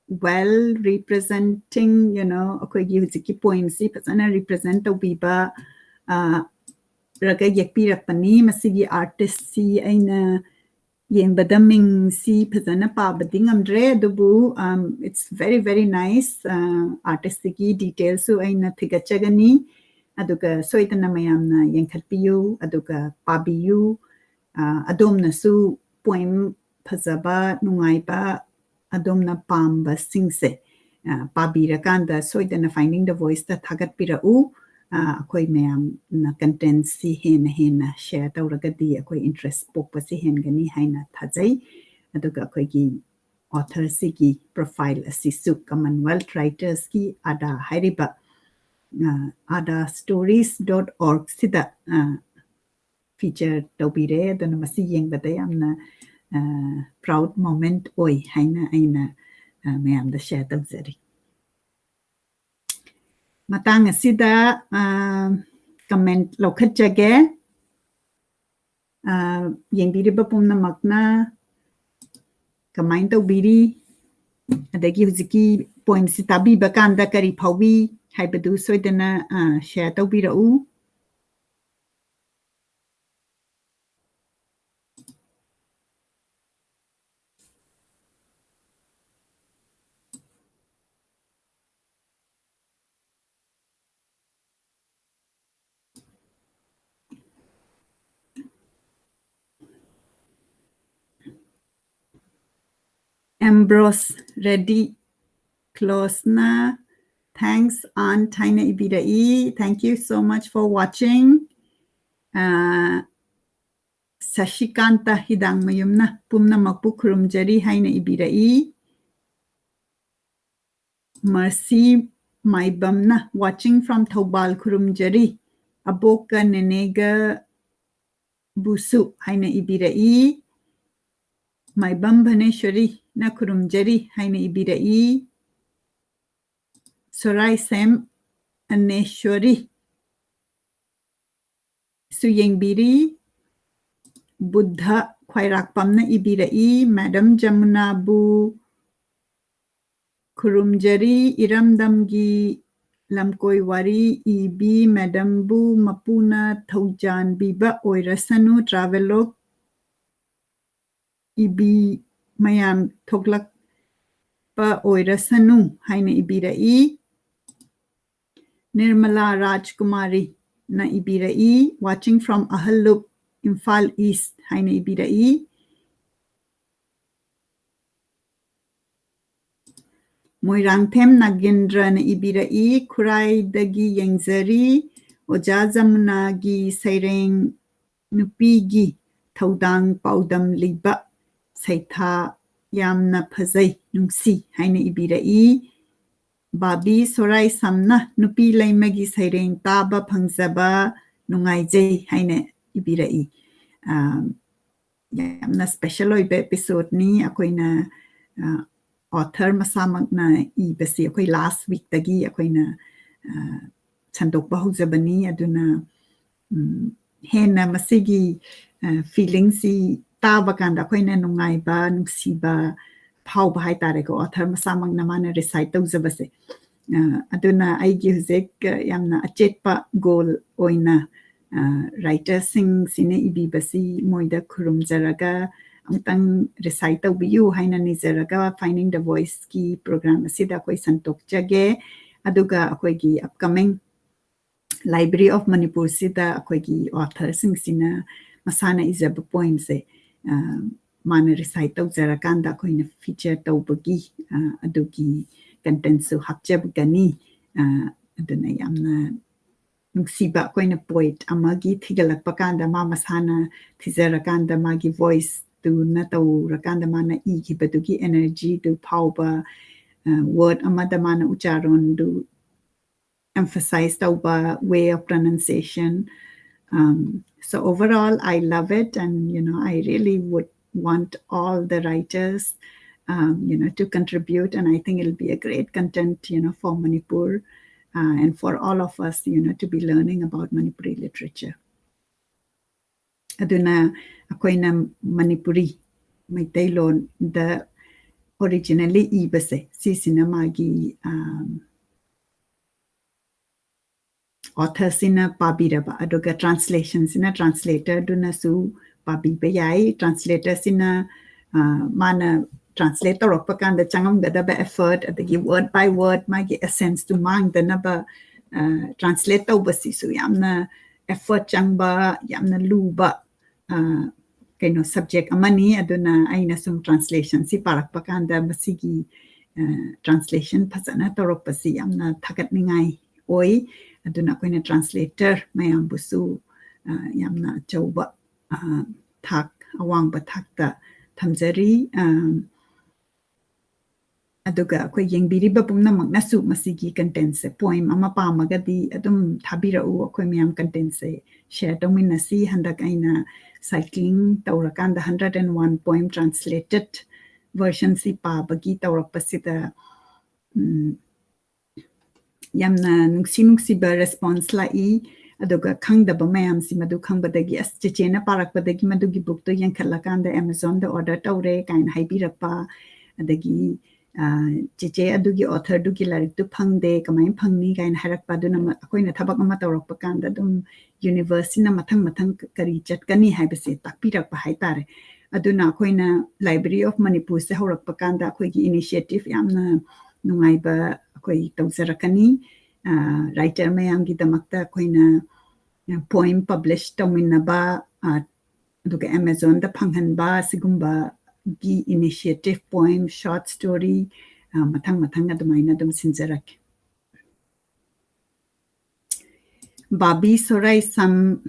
well representing, you know, akoigi hujiki poem si fazana represent tawbiba raga yakpirakpani masigi artist si aina yengbadaming si fazana pabadi ngamdre adubu it's very very nice artist ki details su aina thigachagani aduga soitana mayamna yenkhatpiyu aduga pabiyu adomna su poem phazaba nungaiba adomna pamba singse pabirakanda soitana finding the voice ta thagatpirau akoi mayam na content si hena share tawragadi akoi interest pokpa si hengani haina thajai aduga akoi gi author si gi profile asisu Commonwealth writers ki ada hairiba adastories.org sida feature tawbire aduna masi yengbada yamna proud moment oi haina aina mayam da share tawzari matang asida comment lokhatjage yengbiriba pumna makna kamain tawbiri adagi huziki poem si tabiba kanda kari phawi haibadu soidana share tawbirau Ambrose ready close na. Thanks Aunt Taina Ibirai. Thank you so much for watching. Sashikanta hidang mayumna pumna makpu kurumjari haina Ibirai. Mercy Maibamna watching from Thobal kurumjari. Aboka nenega busu haina Ibirai. Maibam Bhaneshwari na kurumjari haina Ibirai. Sorai Sem Aneshwari Suyengbiri Buddha Khwairakpamna Ibirai Madam Jamuna Bu Kurumjari Iramdamgi Lamkoi Wari Ibi Madam Bu Mapuna Thaujan Biba Oirasanu Travelog Ibi Mayam Thoglak Pa Oirasanu Haina Ibirai Nirmala Rajkumari na Ibirai watching from Ahaluk Imphal East haina Ibirai Moirangthem Nagendra na Ibirai Kurai dagi Yengzari Oja Jamuna gi Saireng Nupi gi Thaudang Paudam Liba Saitha Yamna Phazai Nungsi haina Ibirai Babi Sorai Samna Nupi Laimagi Saireng Taba Phangzaba Nungaijai haina Ibirai yamna special oibe episode ni akoina author masamakna ibasi akoi last week tagi akoina chandokba hojabani aduna hena masigi feelings si taba kanda akoina nungaiba nungsiba phauba haitare ko author masamakna mana recite tawjabase aduna aigi huzek yamna achetpa goal oina writer sing sine ibibasi moida kurumjaraga amtang recite tawbiyu haina nizaraga finding the voice ki program asida koi santokjage aduga akoi gi upcoming Library of Manipur sida akoi gi author sing sina masana izab poem se mana recite tawjarakanda koina feature tawbagi adugi content su hapjabgani aduna yamna nungsiba koina poet amagi thigalakpa kanda ma masana thijarakanda magi voice tu na tawrakanda mana igibadugi energy tu phauba word amada mana ucharon du emphasize tawba way of pronunciation so overall I love it and you know I really would want all the writers to contribute. And I think it'll be a great content, for Manipur and for all of us, to be learning about Manipuri literature. Aduna akoina Manipuri Maitaylon the originally ibase si sinamagi author sina pabiraba adoga translation sina translator duna su pabibayai translator sina mana translator ropakan the changam gada ba effort adagi word by word magi essence to mang dana ba translator basi su yamna effort changba yamna luba subject amani aduna aina sum translation si parak pakanda masigi translation pasana torok pasi yamna thagat ningai oi aduna koina translator mayam busu yamna chauba thak awang ba thakta thamjari aduga koi yengbiri ba pumna magna su masigi content se poem ama pamagadi adum thabira u koi mayam content se share domina si handak aina cycling taurakanda 101 poem translated version si pa bagi taurak pasida yamna nungsi ba response lai aduga khangdaba mayam si madu khangbadagi as chechena parakpadagi madugi book to yankhalakanda Amazon da order taure kain haibirapa adagi cheche adugi author dugi larik tu phangde kamai phangni kain harakpa duna akoina thabak ama taurakpa kanda dum university na mathang kari chatkani haibase takpirakpa haitare aduna akoina Library of Manipur se horakpa kanda akoigi initiative yamna nungaiba akoi tawzarakani writer mayam gi damakta akoina poem publish tawminaba aduga Amazon da phanghanba sigumba gi initiative poem short story mathang adumaina dum sinjarak Babi Sorai Sam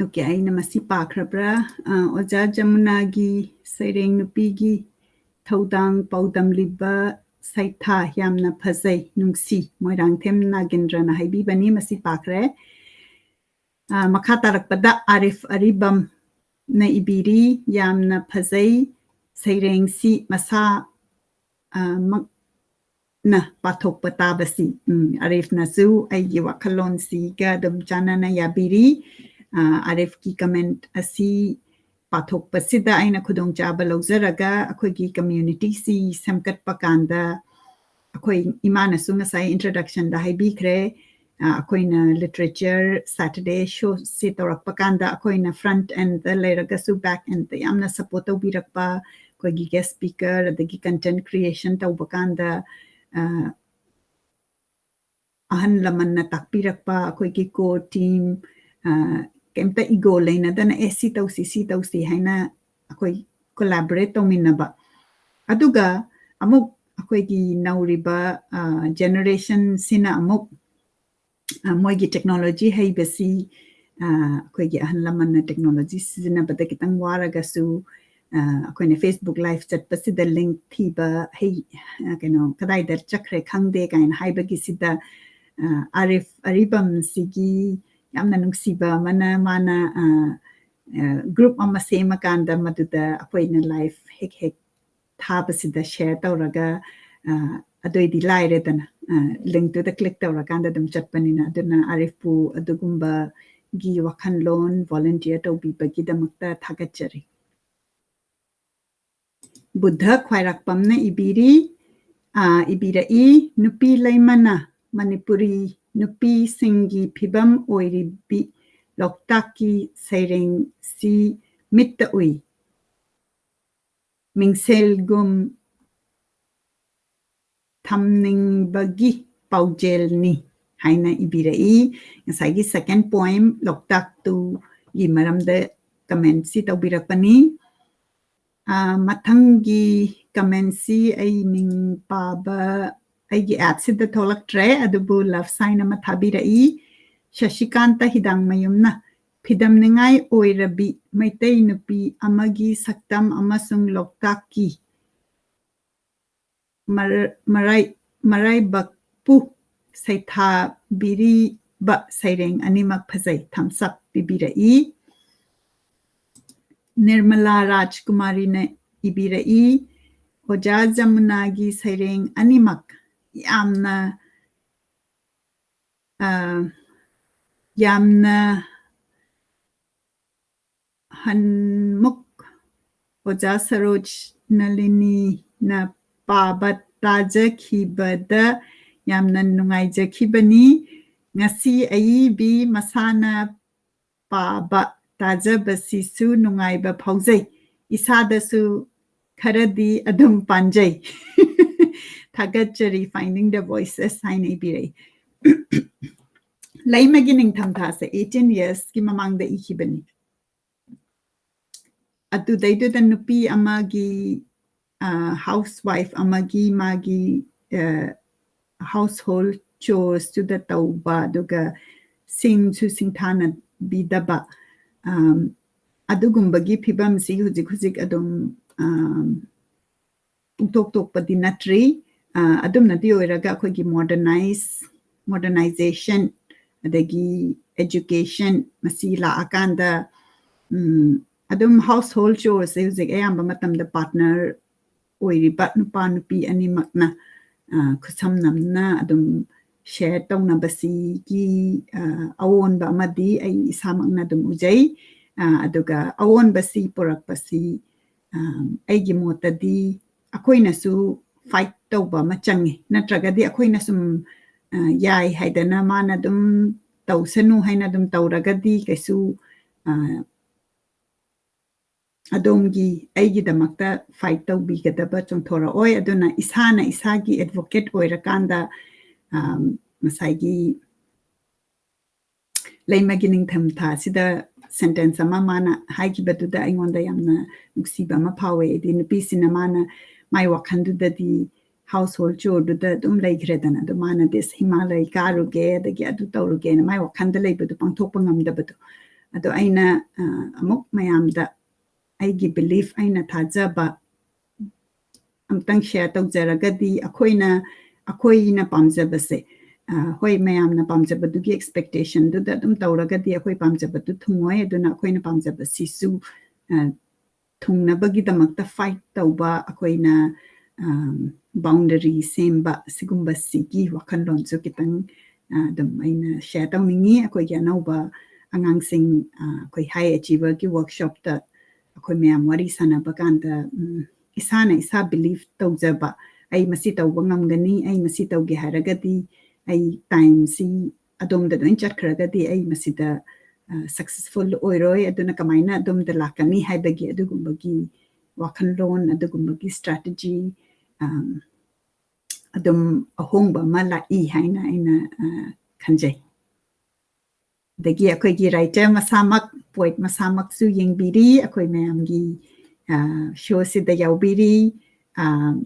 okay aina masi pakrabra oja Jamuna gi Saireng nupi gi thodang paudam liba saitha yamna phazai nungsi moirang them nagendra na haibi bani masi pakre makha tarakpada Arif Aribam na ibiri yamna phazai Saireng si masa na pathok patabasi Arif nasu aigi wakalon si ga dum janana yabiri Arif ki comment asi pathok pasida aina khudong chaba lawzaraga akhoi gi community si samkat pakanda akhoi imana sunga sai introduction da haibikre akhoi na literature Saturday show si torak pakanda akhoi na front and the leraga su back and the amna support birakpa akhoi gi guest speaker adagi content creation tawbakanda ahan laman na takpirakpa akhoi gi core team kemta ego leina dana si tausi haina akoi collaborate tawminaba aduga amuk akoi gi nauriba generation sina amuk moigi technology haibasi akoi gi ahan laman na technology sina bada kitang waraga su akoi na Facebook live chat pasida link thiba hei kadai dar chakre khangde kain haibagi sida Arif Aribam sigi yamna nungsiba mana group ama sema kanda maduda akoina life hek thabasida share tawraga adoidi laire dana link to the click tawrakanda dum chatpanina aduna Arifpu adugumba gi wakhan loan volunteer tawbi bagi damakta thagachari Buddha khwairakpamna ibiri i nupi laimana Manipuri nupi singi phibam oiribi loktaki Saireng si mitta ui mingsel gum thamning bagi paujel ni haina ibirai ngasai second poem loktak tu gi maramda comment si tawbirakpani mathangi comment si ai ming paba aigi adsida tholaktre adubu love sign ama thabirai Shashikanta hidang mayumna phidam ningai oirabi maitai nupi amagi saktam amasung loktaki marai bakpu saitha biri ba Saireng animak phazai thumbs up bibirai Nirmala Rajkumari na ibirai Oja Jamuna gi saireng animak yamna yamna hanmuk Oja Saroj Nalini na pabat tajakhibada yamna nungaijakhibani ngasi aibi masana paba tajabasisu nungaiba phaujai isadasu kharadi adum panjai thagachari finding the voices sign ibirai laimagi ningthamtha se 18 years ki mamangda ikhibani atu daidu da nupi amagi housewife amagi magi household chores to the tauba duga sing to singthana bidaba adugumbagi phibam si huzik adum tok padi natri adum nadi oiraga akogi modernization adagi education masila akanda adum household chores huzik ayamba matamda partner oiriba nupa nupi animakna khusam namna adum share tawna basi ki awon ba amadi ai isamangna dum ujai aduga awon basi porak basi aigi motadi akoina su fight tawba machangi natragadi akoina sum yai haidana mana dum tawsanu haina dum tawragadi kaisu adomgi aigi damakta fight tawbi gadaba chongthora oi aduna isana isagi advocate oirakanda masagi laimagi ningthamtha sida sentence ama mana haikibaduda aingonda yamna nuksiba ma phawe di nupi sina mana mai wakhanduda di household chore duda dum laikhredana do mana this himalay karuge dagi adu tawruge na mai wakhanda leibadu pangthokpa ngamdabadu ado aina amuk mayamda aigi belief aina thajaba amtang share tawjaragadi akoina pamjabase hoi mayamna pamjabadugi expectation duda dum tawragadi akoi pamjabadu thungoi aduna akoina pamjabasi su thungnabagi damakta fight tawba akoina boundary semba sigumba sigi wakhanlon chu kitang dum aina share tawningi akoigi anauba angangsing akoi high achiever ki workshop ta akoi mayam wari sanaba kanda isana isa belief tawjaba ai masi tawba ngamgani ai masi tawge haragadi ai time si adom da doin chatkragadi ai masida successful oiroi aduna kamaina adom da lakani haibagi adugumbagi wakhanlon adugumbagi strategy adom ahongba mala I haina aina khanjai dagi akoi gi writer masamak poet masamak su yengbiri akoi mayamgi show sida yaubiri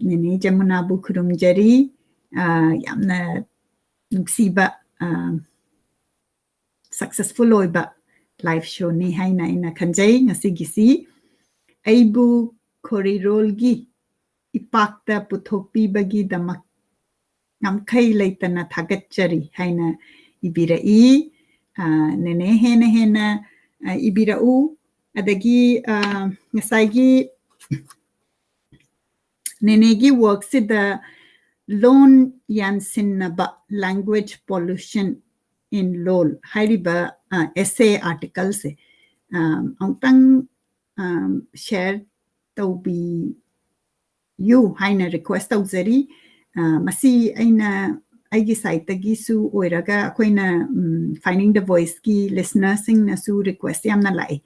nene Jamuna bu khurumjari yamna nuksiba successful oiba live show ni haina ina khanjai ngasigisi aibu khorirolgi ipakta puthokpi bagi damak ngamkhai leitana thagachari haina ibirai nene hena ibirau adagi ngasai nenegi work sida loan yansinnaba language pollution in lol hairiba essay articles angtang share tawbi you haina request tawzari masi aina aigi site tagi su oiraga akoina finding the voice ki listener sing na su request yamna lai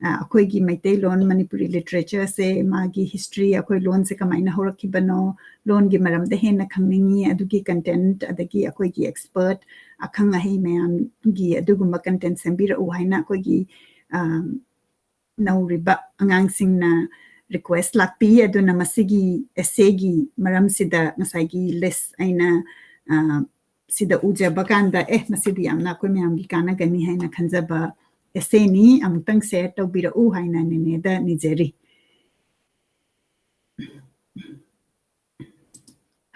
akoigi Meitei loan Manipuri literature se magi history akoi loan se kamaina horakibano loan gi maram de hena khangningi adugi content adagi akoigi expert akhang ahi mayam gi adugumba content sembira u haina akoigi nauriba angang sing na request lakpi aduna masigi essay gi maram sida ngasai list aina sida ujaba kanda masidi amna akoi mayam gi kana gani haina khanjaba essay ni amtang share tawbira u haina nene da nijeri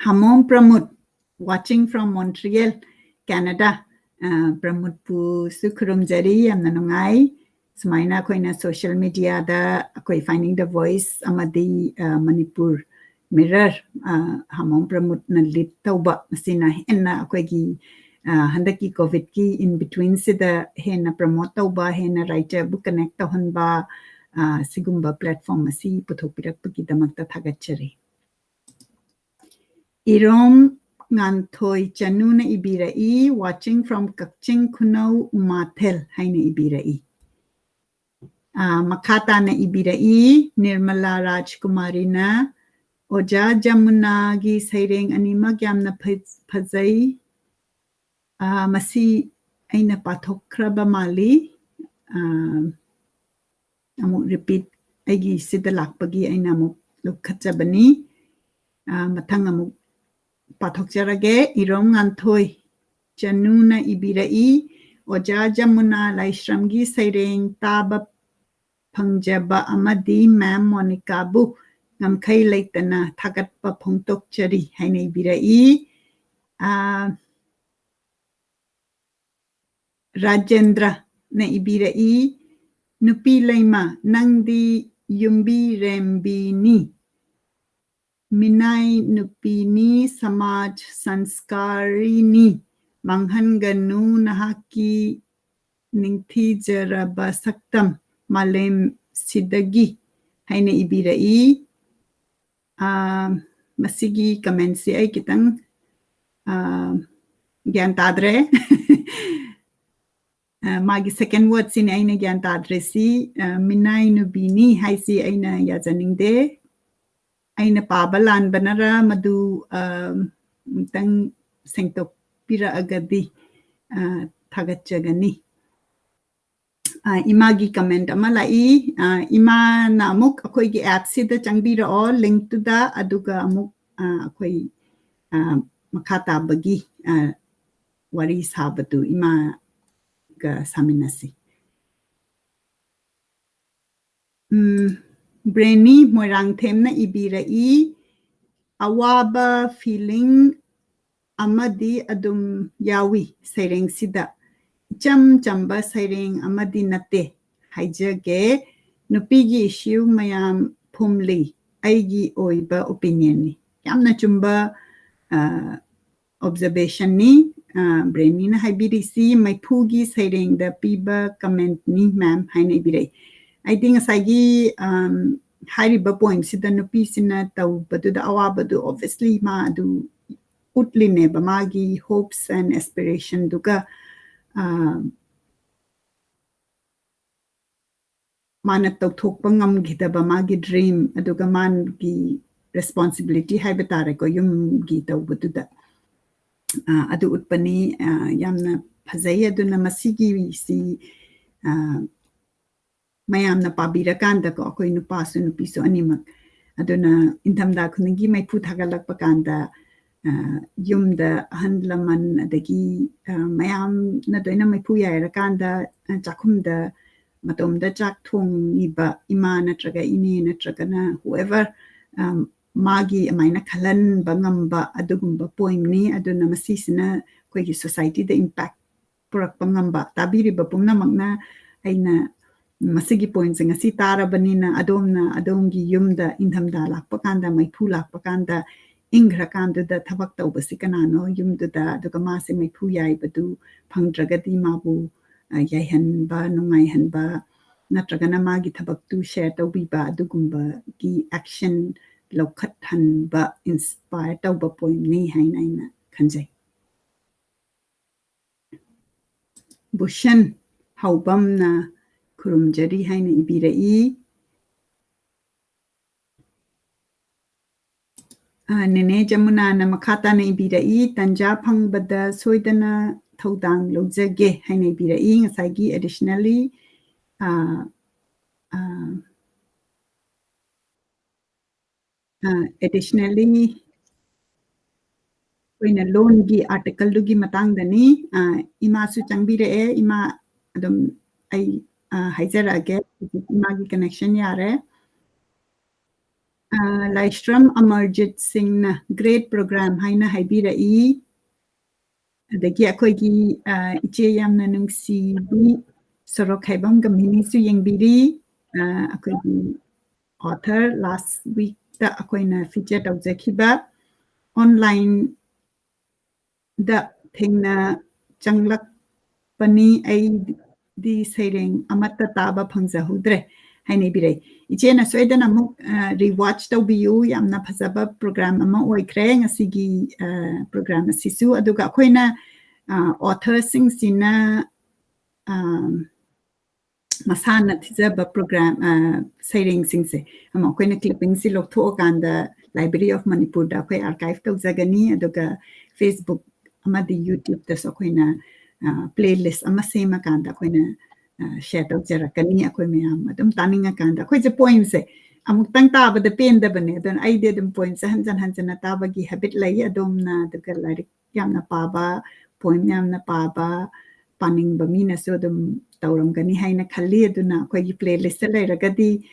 Hamom Pramod watching from Montreal Canada Pramod pu sukhurum jari amna nungai sumaina koina social media da koi finding the voice amadi Manipur mirror hamong pramut na lit tauba masina henna koi gi handaki covid ki in between sida henna promote tauba henna writer book connect tawhanba sigumba platform asi puthokpirak pagi damakta thagachari Irom nganthoi chanuna ibirai watching from Kakching Khunau Umathel haina ibirai Makata na ibirai Nirmala Rajkumari na Oja Jamuna gi saireng animak yamna phajai masi aina pathokraba mali amuk repeat aigi sida lakpagi aina amuk lukhatjabani mathang amuk pathokjarage irom nganthoi chanuna ibirai Oja Jamuna Laishram gi saireng taba phangjaba amadi ma'am Monica bu ngamkhai leitana thagatpa phongtokchari haina ibirai Rajendra na ibirai nupi laima nangdi yumbi rembini Minai nupini samaj sanskarini manghanganu nahaki ningthijaraba saktam malem sidagi haina ibirai masigi comment si ay kitang gyan tadre magi second word sin aina gyan tadre si minai nubini hai si aina yajaningde aina pabalan banara madu tang sengtok pira agadi thagachagani imagi comment amalai ima na amuk akoi gi app sida changbira o link to da aduga amuk akoi makata bagi wari sabatu ima ga saminasi brainy moirang themna ibirai awaba feeling amadi adum yawi saireng sida cham chamba saireng amadi nate haijage nupigi issue mayam phumli aigi oiba opinion ni yamna chumba observation ni brainy na haibirisi maiphugi saireng da piba comment ni ma'am haina ibirai I think asagi hariba point sida nupi sina tau badu da awabadu obviously ma adu utline ba magi hopes and aspiration duga mana tawthokpa ngamgidaba magi dream aduga man gi responsibility haiba tare ko yum gi tawbadu da adu utpani yamna phajai aduna masigi si mayamna pabira kanda ko akoi nupa su nupi su animak aduna inthamda khunigi maipu thagalakpa kanda yumda handlaman adagi mayam na doina maipu yaira kanda chakhumda matomda chak thong iba ima natraga ini natraga na whoever magi amaina khalan bangamba adugumba poem ni aduna masisina koigi society the impact purakpa ngamba tabiri ba pumna magna aina masigi points ngasi tarabanina adongi yumda inthamda lakpa kanda maipu lakpa kanda ingra kanda da thabak tawbasi kanano yumda da aduga mase maipu yai badu phangdragadi mabu yaihan ba nungai han ba natragana magi thabak tu share tawbiba adugumba gi action lokhat han ba inspire tawba point ni haina khanjai bushan haubam na kurumjari haina ibirai nene jamuna na makata na ibirai tanja phangbada soidana thodang lojage haina ibirai ngasagi additionally koina loan gi article dugi matang dani ima su changbire ima adum ai haijarage ima gi connection yare Laishram Amarjit Singh na great program haina haibirai adagi akoigi iche yamna nungsi bi Sorok Haibam Gamini Su Yangbiri, Akogi author last week, the Akoina featured of Zekiba online the thing na Changlak Pani ay di saying Amata Taba Pangza Hudre. Hainibire. Ichena Sweden amok rewatch daw biyu yamna pasaba program ama oikreng asigi program sisu aduga akoina author sing sina masana tizaba program saying singse ama akoina clipping si lokto kanda Library of Manipur da akoi archive daw zagani aduga Facebook ama di YouTube das akoina playlist ama same kanda akoina share tau jarakani akoi mayam adum taninga kanda akoi je poems se amuk tang ta ba de pen da bane don I did them poems hanjan na ta ba gi habit lai adom na de like yam na pa ba poem yam na pa ba paning ba mi na so dum tauram gani haina khalli aduna akoi gi playlist lai ragadi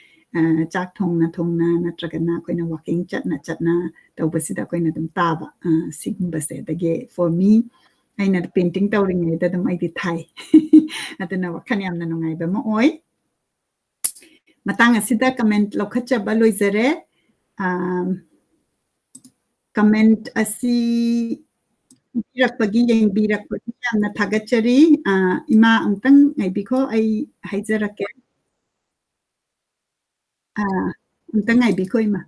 chak thong na natragana akoi na walking chat na tau ba sida akoi na dum ta ba sigum ba se dage for me aina painting tauring da dum I di thai aduna wakhan yamna nungai ba mo oi matang asida comment lokhacha ba loizare comment asi birak pagi yang birak pagi yamna thagachari ima angtang ngai biko ai haijarake angtang ngai biko ima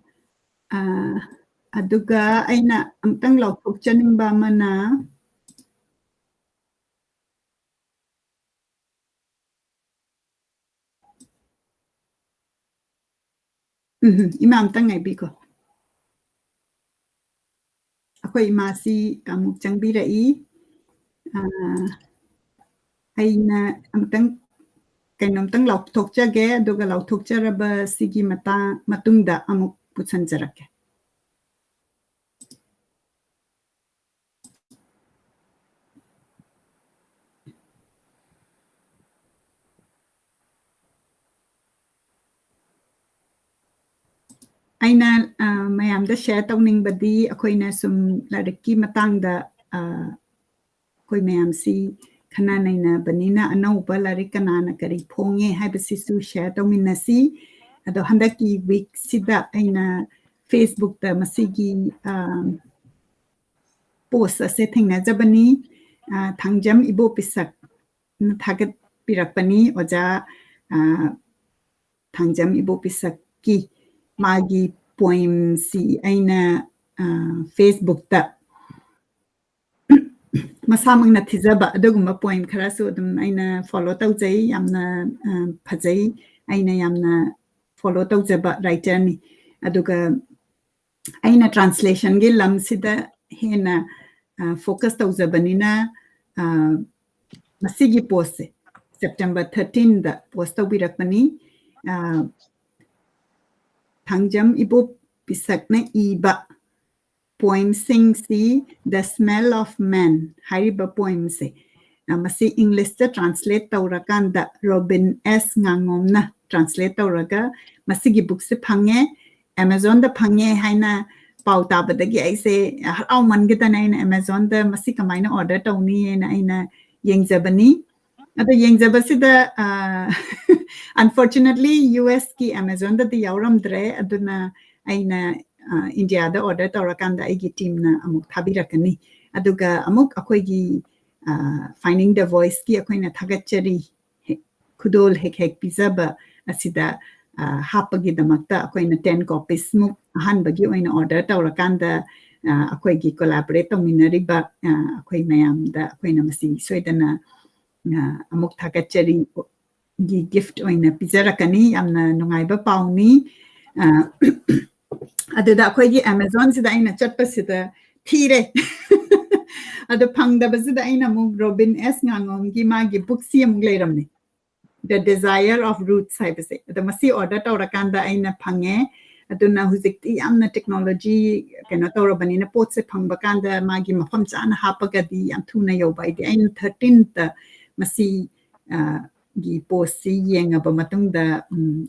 aduga aina angtang laukchaning ba mana Imam tang ngai biko. Ako imasi kamuk chang birai. Aina amtang kainom tang lauk thok jage aduga lauk thok jaraba sigi mata matungda amuk putsan jarake. Aina mayam da share tawning badi akoina sum lariki matang da koi mayam si khana naina banina anauba larik kanana kari phonge haibasi su share tawmina si ado handaki week sida aina Facebook da masigi post ase thingna jabani thangjam ibo pisak thagat pirakpani oja thangjam ibo pisak ki magi poem si aina Facebook da masamang na thizaba adugumba poem khara so dum aina follow tawjai yamna phajai aina yamna follow tawjaba writer ni aduga aina translation ge lam sida hena focus tawjabanina masigi post September 13 da post tawirakpani Thangjam ibo pisakna iba poem sing si the smell of man hariba poem se masi English ta translate tawrakanda Robin S ngangomna translate tawraga masigi book se phange Amazon da phange haina pau tabadagi aise haraw man gita na Amazon da masi kamaina order tawni na aina yengjabani ado yengjabasida unfortunately US ki Amazon da yauram dre aduna aina India da order tawrakanda aigi team na amuk thabirakani aduga amuk akoigi finding the voice ki akoina thagachari khudol hek bizaba asida hapagi damakta akoina 10 copies muk ahan bagi oina order tawrakanda akoigi collaborate tawminariba akoi mayam da akoina masi soidana amuk thagachari gi gift oina pijarakani amna nungaiba pauni aduda akoigi Amazon sida aina chatpa sida thire adu phangda basida aina mug Robin S ngangom gi magi book si amug leiramni The Desire of Roots haibase adu masi order tawrakanda aina phange aduna hujikti amna technology kena tawrabani na pot se phangba kanda magi mafam chana hapagadi am thuna yobai di aina 13th masi gi post si yenga ba matungda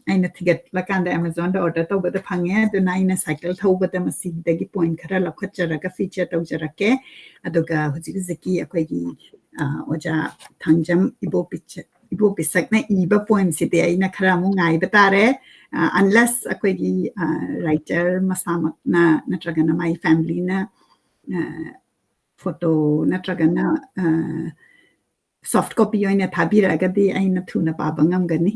aina thigat lakanda Amazon da order tawba da phange aduna aina cycle thawba da masi dagi point khara lakhachara feature tawjarake aduga hujiki akoigi oja thangjam ibo ibu pisak na iba poem si te aina khara mo ngai batare unless akoigi writer masamak na natragana my family na photo natragana soft copy oina thabiragadi aina thuna paba ngamgani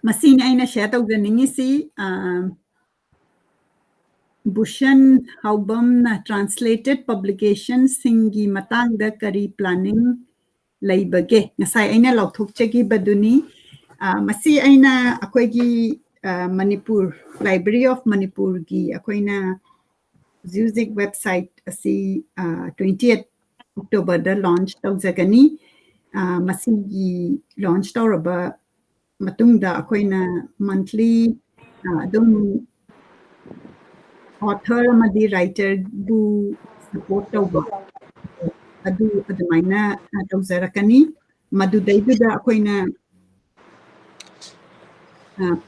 masing aina share tawjaningi si Bushan Haubam na translated publications singi matangda kari planning laibage ngasai aina lauthokchagi baduni masi aina akoigi Manipur Library of Manipur gi akoina Zuzik website asi 20th October da launch tawjagani masi gi launch tawraba matungda akoina monthly adum author amadi writer bu support tawba adumaina tawzarakani madudaiduda akoina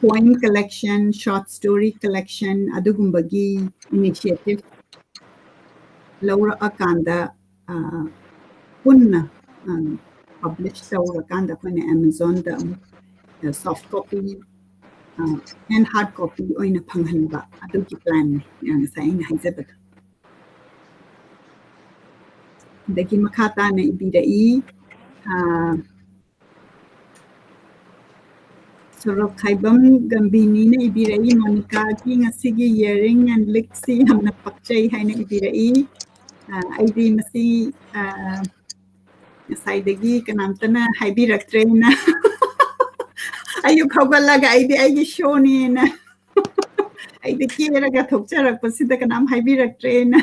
poem collection short story collection adugumbagi initiative laura akanda punna publish tawrakanda akoina Amazon da soft copy and hard copy oina phanghanba adugi plan yang sain haizabad dagi makata na ibidai Sorok khaibam gambini na ibirai Monica ki ngasigi earring and lixi hamna pakchai haina ibirai aidi masi saidagi kanamtana haibiraktre na ayu khawgalaga aidi shoni na aidi kiraga thokcharakpasida kanam haibiraktre na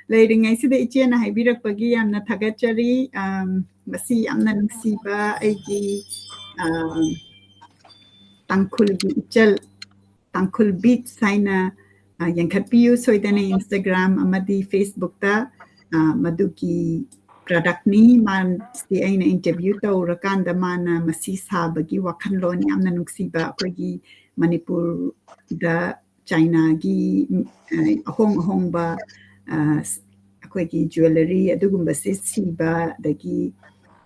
leiringai sida ichena haibirakpagi yamna thagachari masi yamna nungsiba aigi tangkhulgi ichal tangkhul beat saina yankhatpiu soidana Instagram amadi Facebook ta maduki product ni man sti aina interview tawrakanda mana masi sabagi wakhanlon yamna nungsiba akoigi Manipur da China gi ahong ba akoigi jewelry adugumba siba dagi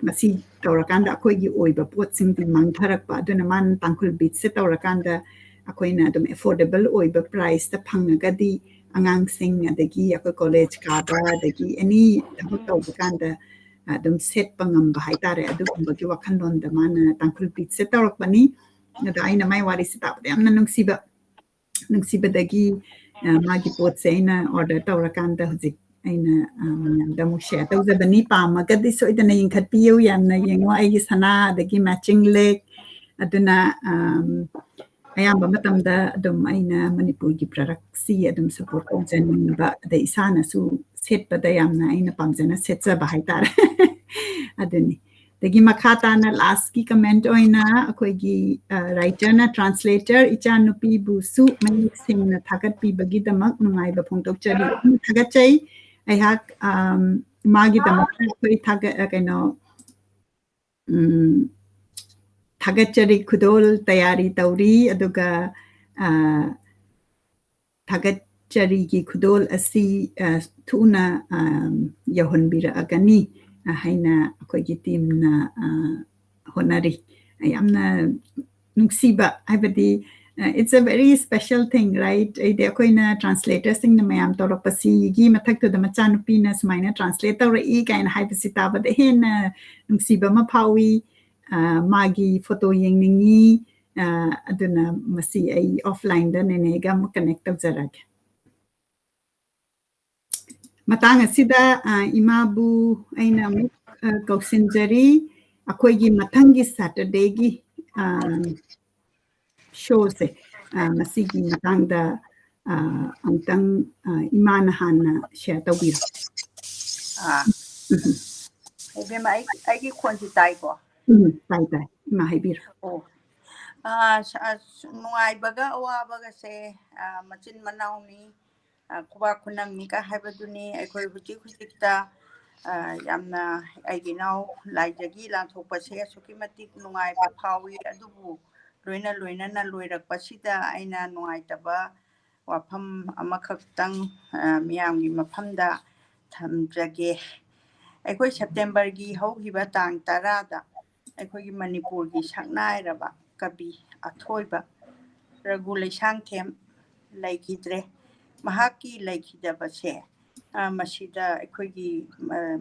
masi tawrakanda akoigi oiba potsing di mangtharakpa aduna man tangkhul beat se tawrakanda akoina adum affordable oiba price ta phangagadi angangsing adagi akoi college kaba adagi any thabak tawbakanda adum set pangamba haitare adugumbagi wakhanlon da man tangkhul beat se tawrakpani ada aina mai wari sita yamna nungsibadagi magi potse aina order tawrakanda hujik aina damu share tawjabani pamagadi soidana yinkhatpiu yamna yengwa aigi sana adagi matching leg aduna ayamba matamda adum aina Manipur gi product si adum support tawjaningba da isana su setpada yamna aina pamjana setjaba haitare aduni dagi makhata na last ki comment oina akoigi writer na translator ichanupi bu su mayik sing na thagat pi bagi damak nungai ba phongtok chari thagat chai ai hak magi damak koi thagat kaino thagat chari khudol tayari tauri aduga thagat chari gi khudol asi thuna yahonbira agani haina akoigi team na honari ayamna nungsiba haibadi it's a very special thing right ide akoina translator sing na mayam toropasi gi mathak to da machanupi na sumaina translator e kain haibasi taba de hen nungsiba ma phawi magi photo yengningi aduna masi ai offline da nene ga connect tawjarag matang asida imabu aina amuk kausinjari akoigi mathangi Saturday gi show se masigi matangda amtang imana hana share tawbir ibema aigi khonji tai ko tai ima haibir nungaibaga awabaga se machin manauni kuba kunam mika haibaduni aikoi hujikta yamna aiginau laijagi lanthokpase asuki matik nungai ba phawi adubu loina na loirakpasida aina nungaitaba wafam amakhaktang miyamgi mafamda thamjage aikoi September gi haugiba tang 10 da ꯑꯩꯈꯣꯏꯒꯤ ꯃꯅꯤꯄꯨꯔꯒꯤ ꯁꯛꯅꯥꯏꯔꯕ ꯀꯕꯤ ꯑꯊꯣꯏꯕ ꯔꯘꯨ ꯂꯩꯁꯥꯡꯊꯦꯝ ꯂꯩꯈꯤꯗ꯭ꯔꯦ ꯃꯍꯥꯛꯀꯤ ꯂꯩꯈꯤꯗꯕꯁꯦ ꯃꯁꯤꯗ ꯑꯩꯈꯣꯏꯒꯤ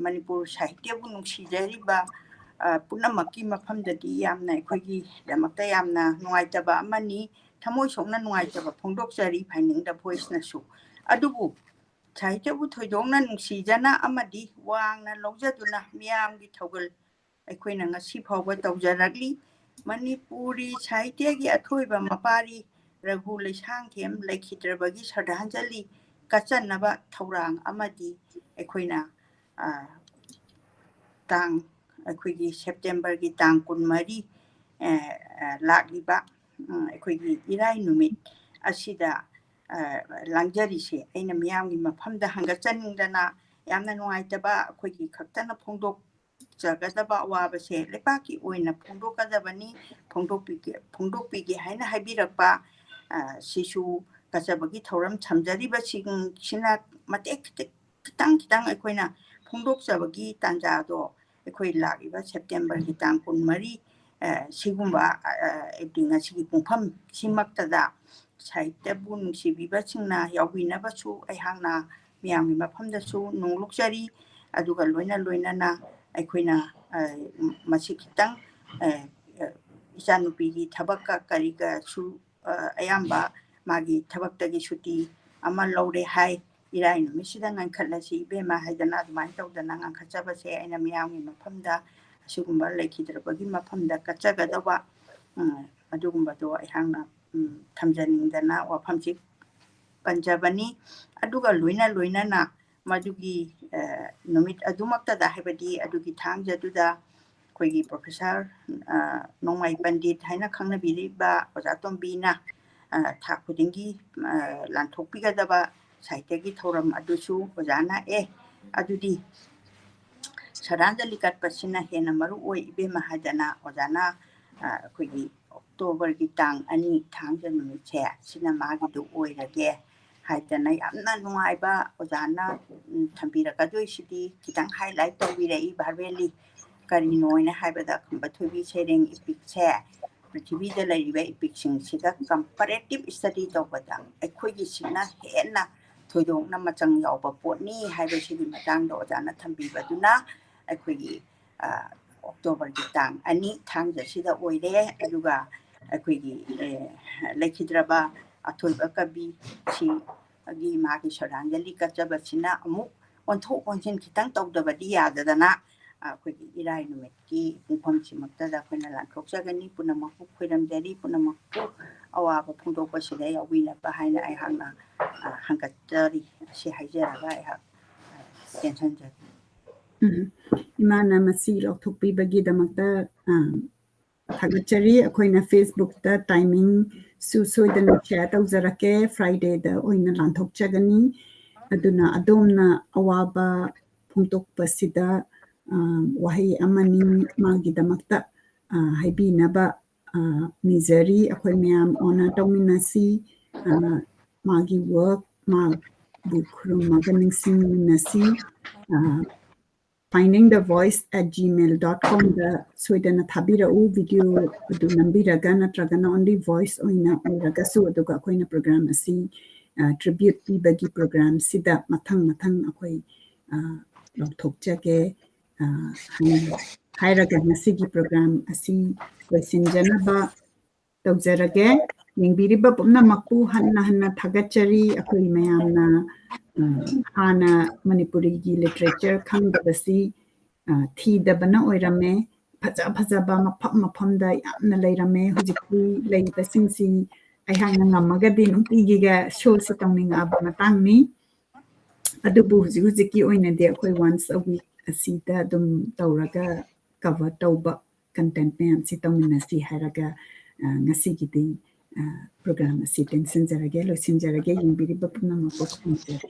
ꯃꯅꯤꯄꯨꯔ ꯁꯥꯍꯤꯇ꯭ꯌꯕꯨ ꯅꯨꯡꯁꯤꯖꯔꯤꯕ ꯄꯨꯝꯅꯃꯛꯀꯤ ꯃꯐꯝꯗꯗꯤ ꯌꯥꯝꯅ ꯑꯩꯈꯣꯏꯒꯤꯗꯃꯛꯇ ꯌꯥꯝꯅ ꯅꯨꯡꯉꯥꯏꯇꯕ ꯑꯃꯅꯤ ꯊꯃꯣꯏ ꯁꯣꯛꯅ ꯅꯨꯡꯉꯥꯏꯇꯕ ꯐꯣꯡꯗꯣꯛꯆꯔꯤ ꯐꯥꯏꯅꯤꯡꯗ ꯚꯣꯏꯁꯅꯁꯨ ꯑꯗꯨꯕꯨ ꯁꯥꯍꯤꯇ꯭ꯌꯕꯨ ꯊꯣꯏꯗꯣꯛꯅ ꯅꯨꯡꯁꯤꯖꯅ ꯑꯃꯗꯤ ꯋꯥꯡꯅ ꯂꯧꯖꯗꯨꯅ ꯃꯤꯌꯥꯝꯒꯤ ꯊꯧꯒꯜ ꯑꯩꯈꯣꯏꯅ ꯉꯁꯤ ꯐꯥꯎꯕ ꯇꯧꯖꯔꯛꯂꯤ ꯃꯅꯤꯄꯨꯔꯤ ꯁꯥꯍꯤꯇ꯭ꯌꯒꯤ ꯑꯊꯣꯏꯕ ꯃꯄꯥꯔꯤ ꯔꯘꯨ ꯂꯩꯁꯥꯡꯊꯦꯝ ꯂꯩꯈꯤꯗ꯭ꯔꯕꯒꯤ ꯁ꯭ꯔꯗꯥꯟꯖꯂꯤ ꯀꯠꯆꯅꯕ ꯊꯧꯔꯥꯡ ꯑꯃꯗꯤ ꯑꯩꯈꯣꯏꯅ ꯇꯥꯡ ꯑꯩꯈꯣꯏꯒꯤ ꯁꯦꯞꯇꯦꯝꯕꯔꯒꯤ ꯇꯥꯡ 24 ꯂꯥꯛꯂꯤꯕ ꯑꯩꯈꯣꯏꯒꯤ ꯏꯔꯥꯏ ꯅꯨꯃꯤꯠ ꯑꯁꯤꯗ ꯂꯥꯡꯖꯔꯤꯁꯦ ꯑꯩꯅ ꯃꯤꯌꯥꯝꯒꯤ ꯃꯐꯝꯗ ꯍꯪꯒꯠꯆꯅꯤꯡꯗꯅ ꯌꯥꯝꯅ ꯅꯨꯡꯉꯥꯏꯇꯕ ꯑꯩꯈꯣꯏꯒꯤ ꯈꯛꯇꯅ ꯐꯣꯡꯗꯣꯛꯆꯒꯗꯕ ꯑꯋꯥꯕꯁꯦ ꯂꯩꯄꯥꯛꯀꯤ ꯑꯣꯏꯅ ꯐꯣꯡꯗꯣꯛꯀꯗꯕꯅꯤ ꯐꯣꯡꯗꯣꯛꯄꯤꯒꯦ ꯍꯥꯏꯅ ꯍꯥꯏꯕꯤꯔꯛꯄ ꯁꯤꯁꯨ ꯀꯠꯆꯕꯒꯤ ꯊꯧꯔꯝ ꯊꯝꯖꯔꯤꯕꯁꯤꯡꯁꯤꯅ ꯃꯇꯦꯛ ꯈꯤꯇꯪ ꯑꯩꯈꯣꯏꯅ ꯐꯣꯡꯗꯣꯛꯆꯕꯒꯤ ꯇꯥꯟꯖꯥꯗꯣ ꯑꯩꯈꯣꯏ ꯂꯥꯛꯂꯤꯕ ꯁꯦꯞꯇꯦꯝꯕꯔꯒꯤ ꯇꯥꯡ 24 ꯁꯤꯒꯨꯝꯕ ꯉꯁꯤꯒꯤ ꯄꯨꯡꯐꯝ ꯁꯤꯃꯛꯇꯗ ꯁꯥꯍꯤꯇ꯭ꯌꯕꯨ ꯅꯨꯡꯁꯤꯕꯤꯕꯁꯤꯡꯅ ꯌꯥꯎꯕꯤꯅꯕꯁꯨ ꯑꯩꯍꯥꯛꯅ ꯃꯤꯌꯥꯝꯒꯤ ꯃꯐꯝꯗꯁꯨ ꯅꯣꯡꯂꯨꯛꯆꯔꯤ ꯑꯗꯨꯒ ꯂꯣꯏꯅꯅ ꯑꯩꯈꯣꯏꯅ ꯃꯁꯤ ꯈꯤꯇꯪ ꯏꯆꯥꯅꯨꯄꯤꯒꯤ ꯊꯕꯛꯀ ꯀꯔꯤꯒꯁꯨ ꯑꯌꯥꯝꯕ ꯃꯥꯒꯤ ꯊꯕꯛꯇꯒꯤ ꯁꯨꯇꯤ ꯑꯃ ꯂꯧꯔꯦ ꯍꯥꯏ ꯏꯔꯥꯏ ꯅꯨꯃꯤꯠꯁꯤꯗ ꯉꯟꯈꯠꯂꯁꯤ ꯏꯕꯦꯝꯃ ꯍꯥꯏꯗꯅ ꯑꯗꯨꯃꯥꯏꯅ ꯇꯧꯗꯅ ꯉꯟꯈꯠꯆꯕꯁꯦ ꯑꯩꯅ ꯃꯤꯌꯥꯝꯒꯤ ꯃꯐꯝꯗ ꯑꯁꯤꯒꯨꯝꯕ ꯂꯩꯈꯤꯗ꯭ꯔꯕꯒꯤ ꯃꯐꯝꯗ ꯀꯠꯆꯒꯗꯕ ꯑꯗꯨꯒꯨꯝꯕꯗꯣ ꯑꯩꯍꯥꯛꯅ ꯊꯝꯖꯅꯤꯡꯗꯅ ꯋꯥꯐꯝꯁꯤ ꯄꯟꯖꯕꯅꯤ ꯑꯗꯨꯒ ꯂꯣꯏꯅꯅ ꯃꯗꯨꯒꯤ ꯅꯨꯃꯤꯠ ꯑꯗꯨꯃꯛꯇꯗ ꯍꯥꯏꯕꯗꯤ ꯑꯗꯨꯒꯤ ꯊꯥꯡꯖꯗꯨꯗ ꯑꯩꯈꯣꯏꯒꯤ ꯄ꯭ꯔꯣꯐꯦꯁꯔ ꯅꯣꯡꯃꯥꯏ ꯄꯟꯗꯤꯠ ꯍꯥꯏꯅ ꯈꯪꯅꯕꯤꯔꯤꯕ ꯑꯣꯖꯥ ꯇꯣꯝꯕꯤꯅ ꯊꯥ ꯈꯨꯗꯤꯡꯒꯤ ꯂꯥꯟꯊꯣꯛꯄꯤꯒꯗꯕ ꯁꯥꯍꯤꯇ꯭ꯌꯒꯤ ꯊꯧꯔꯝ ꯑꯗꯨꯁꯨ ꯑꯣꯖꯥꯅ ꯑꯗꯨꯗꯤ ꯁ꯭ꯔꯗꯥꯟꯖꯂꯤ ꯀꯠꯄꯁꯤꯅ ꯍꯦꯟꯅ ꯃꯔꯨ ꯑꯣꯏ ꯏꯕꯦꯝꯃ ꯍꯥꯏꯗꯅ ꯑꯣꯖꯥꯅ ꯑꯩꯈꯣꯏꯒꯤ ꯑꯣꯛꯇꯣꯕꯔꯒꯤ ꯇꯥꯡ 2 ꯊꯥꯡꯖ ꯅꯨꯃꯤꯠꯁꯦ ꯁꯤꯅ ꯃꯥꯒꯤꯗꯨ ꯑꯣꯏꯔꯒꯦ ꯍꯥꯏꯗꯅ ꯌꯥꯝꯅ ꯅꯨꯡꯉꯥꯏꯕ ꯑꯣꯖꯥꯅ ꯊꯝꯕꯤꯔꯛꯀꯗꯣꯏꯁꯤꯗꯤ ꯈꯤꯇꯪ ꯍꯥꯏꯂꯥꯏꯠ ꯇꯧꯕꯤꯔꯛꯏ ꯚꯥꯔꯕꯦꯜꯂꯤ ꯀꯔꯤꯅꯣꯅ ꯍꯥꯏꯕꯗ ꯈꯝꯕ ꯊꯣꯏꯕꯤ ꯁꯩꯔꯦꯡ ꯏꯄꯤꯛꯁꯦ ꯄ꯭ꯔꯤꯊꯤꯕꯤꯗ ꯂꯩꯔꯤꯕ ꯏꯄꯤꯛꯁꯤꯡꯁꯤꯒ ꯀꯝꯄꯦꯔꯦꯇꯤꯚ ꯁ꯭ꯇꯗꯤ ꯇꯧꯕꯗ ꯑꯩꯈꯣꯏꯒꯤꯁꯤꯅ ꯍꯦꯟꯅ ꯊꯣꯏꯗꯣꯛꯅ ꯃꯆꯪ ꯌꯥꯎꯕ ꯄꯣꯠꯅꯤ ꯍꯥꯏꯕꯁꯤꯒꯤ ꯃꯇꯥꯡꯗ ꯑꯣꯖꯥꯅ ꯊꯝꯕꯤꯕꯗꯨꯅ ꯑꯩꯈꯣꯏꯒꯤ ꯑꯣꯛꯇꯣꯕꯔꯒꯤ ꯇꯥꯡ 2 ꯊꯥꯡꯖꯁꯤꯗ ꯑꯣꯏꯔꯦ ꯑꯗꯨꯒ ꯑꯩꯈꯣꯏꯒꯤ ꯂꯩꯈꯤꯗ꯭ꯔꯕ ꯑꯊꯣꯏꯕ ꯀꯕꯤ ꯁꯤꯒꯤ ꯃꯥꯒꯤ ꯁ꯭ꯔꯗꯥꯟꯖꯂꯤ ꯀꯠꯆꯕꯁꯤꯅ ꯑꯃꯨꯛ ꯑꯣꯟꯊꯣꯛ ꯑꯣꯟꯁꯤꯟ ꯈꯤꯇꯪ ꯇꯧꯗꯕꯗꯤ ꯌꯥꯗꯗꯅ ꯑꯩꯈꯣꯏꯒꯤ ꯏꯔꯥꯏ ꯅꯨꯃꯤꯠꯀꯤ ꯄꯨꯡꯐꯝꯁꯤꯃꯛꯇꯗ ꯑꯩꯈꯣꯏꯅ ꯂꯥꯟꯊꯣꯛꯆꯒꯅꯤ ꯄꯨꯝꯅꯃꯛꯄꯨ ꯈꯣꯏꯔꯝꯖꯔꯤ ꯄꯨꯝꯅꯃꯛꯄꯨ ꯑꯋꯥꯕ ꯐꯣꯡꯗꯣꯛꯄꯁꯤꯗ ꯌꯥꯎꯕꯤꯅꯕ ꯍꯥꯏꯅ ꯑꯩꯍꯥꯛꯅ ꯍꯪꯒꯠꯆꯔꯤ ꯑꯁꯤ ꯍꯥꯏꯖꯔꯒ ꯑꯩꯍꯥꯛ ꯇꯦꯟꯁꯟꯖꯔꯤ ꯏꯃꯥꯅ ꯃꯁꯤ ꯂꯧꯊꯣꯛꯄꯤꯕꯒꯤꯗꯃꯛꯇ ꯊꯥꯒꯠꯆꯔꯤ ꯑꯩꯈꯣꯏꯅ ꯐꯦꯁꯕꯨꯛꯇ ꯇꯥꯏꯃꯤꯡꯁꯨ ꯁꯣꯏꯗꯅ ꯁꯦꯌꯔ ꯇꯧꯖꯔꯛꯀꯦ ꯐ꯭ꯔꯥꯏꯗꯦꯗ ꯑꯣꯏꯅ ꯂꯥꯟꯊꯣꯛꯆꯒꯅꯤ ꯑꯗꯨꯅ ꯑꯗꯣꯝꯅ ꯑꯋꯥꯕ ꯐꯣꯡꯗꯣꯛꯄꯁꯤꯗ ꯋꯥꯍꯩ ꯑꯃꯅꯤ ꯃꯥꯒꯤꯗꯃꯛꯇ ꯍꯥꯏꯕꯤꯅꯕ ꯅꯤꯖꯔꯤ ꯑꯩꯈꯣꯏ ꯃꯌꯥꯝ ꯑꯣꯅꯔ ꯇꯧꯃꯤꯟꯅꯁꯤ ꯃꯥꯒꯤ ꯋꯥꯔꯛ ꯃꯥꯕꯨ ꯈꯨꯔꯨꯝꯃꯒ ꯅꯤꯡꯁꯤꯡꯃꯤꯟꯅꯁꯤ findingthevoice@gmail.com ꯗ ꯁꯣꯏꯗꯅ ꯊꯥꯕꯤꯔꯛꯎ ꯚꯤꯗꯤꯑꯣ ꯑꯗꯨ ꯅꯝꯕꯤꯔꯒ ꯅꯠꯇ꯭ꯔꯒꯅ ꯑꯣꯟꯂꯤ ꯚꯣꯏꯁ ꯑꯣꯏꯅ ꯑꯣꯏꯔꯒꯁꯨ ꯑꯗꯨꯒ ꯑꯩꯈꯣꯏꯅ ꯄ꯭ꯔꯣꯒ꯭ꯔꯥꯝ ꯑꯁꯤ ꯇ꯭ꯔꯤꯕ꯭ꯌꯨꯠ ꯄꯤꯕꯒꯤ ꯄ꯭ꯔꯣꯒ꯭ꯔꯥꯝꯁꯤꯗ ꯃꯊꯪ ꯑꯩꯈꯣꯏ ꯂꯧꯊꯣꯛꯆꯒꯦ ꯍꯥꯏꯔꯒ ꯉꯁꯤꯒꯤ ꯄ꯭ꯔꯣꯒ꯭ꯔꯥꯝ ꯑꯁꯤ ꯂꯣꯏꯁꯤꯟꯖꯅꯕ ꯇꯧꯖꯔꯒꯦ ꯌꯦꯡꯕꯤꯔꯤꯕ ꯄꯨꯝꯅꯃꯛꯄꯨ ꯍꯟꯅ ꯊꯥꯒꯠꯆꯔꯤ ꯑꯩꯈꯣꯏ ꯃꯌꯥꯝꯅ ꯍꯥꯟꯅ ꯃꯅꯤꯄꯨꯔꯤꯒꯤ ꯂꯤꯇꯔꯦꯆꯔ ꯈꯪꯗꯕꯁꯤ ꯊꯤꯗꯕꯅ ꯑꯣꯏꯔꯝꯃꯦ ꯐꯖꯕ ꯃꯐꯝꯗ ꯌꯥꯝꯅ ꯂꯩꯔꯝꯃꯦ ꯍꯧꯖꯤꯛꯇꯤ ꯂꯩꯔꯤꯕꯁꯤꯡꯁꯤ ꯑꯩꯍꯥꯛꯅ ꯉꯝꯃꯒꯗꯤ ꯅꯨꯡꯇꯤꯒꯤꯒ ꯁꯣꯁꯤ ꯇꯧꯅꯤꯡꯉꯛꯑꯕ ꯃꯇꯥꯡꯅꯤ ꯑꯗꯨꯕꯨ ꯍꯧꯖꯤꯛꯀꯤ ꯑꯣꯏꯅꯗꯤ ꯑꯩꯈꯣꯏ ꯋꯥꯟꯁ ꯑ ꯋꯤꯛ ꯑꯁꯤꯗ ꯑꯗꯨꯝ ꯇꯧꯔꯒ ꯀꯚꯔ ꯇꯧꯕ ꯀꯟꯇꯦꯟꯠ ꯃꯌꯥꯝꯁꯤ ꯇꯧꯃꯤꯟꯅꯁꯤ ꯍꯥꯏꯔꯒ ꯉꯁꯤꯒꯤꯗꯤ ꯄ꯭ꯔꯣꯒ꯭ꯔꯥꯝ ꯑꯁꯤ ꯇꯦꯟꯁꯤꯟꯖꯔꯒꯦ ꯂꯣꯏꯁꯤꯟꯖꯔꯒꯦ ꯌꯦꯡꯕꯤꯔꯤꯕ ꯄꯨꯝꯅꯃꯛꯄꯨ ꯈꯨꯔꯨꯝꯖꯔꯤ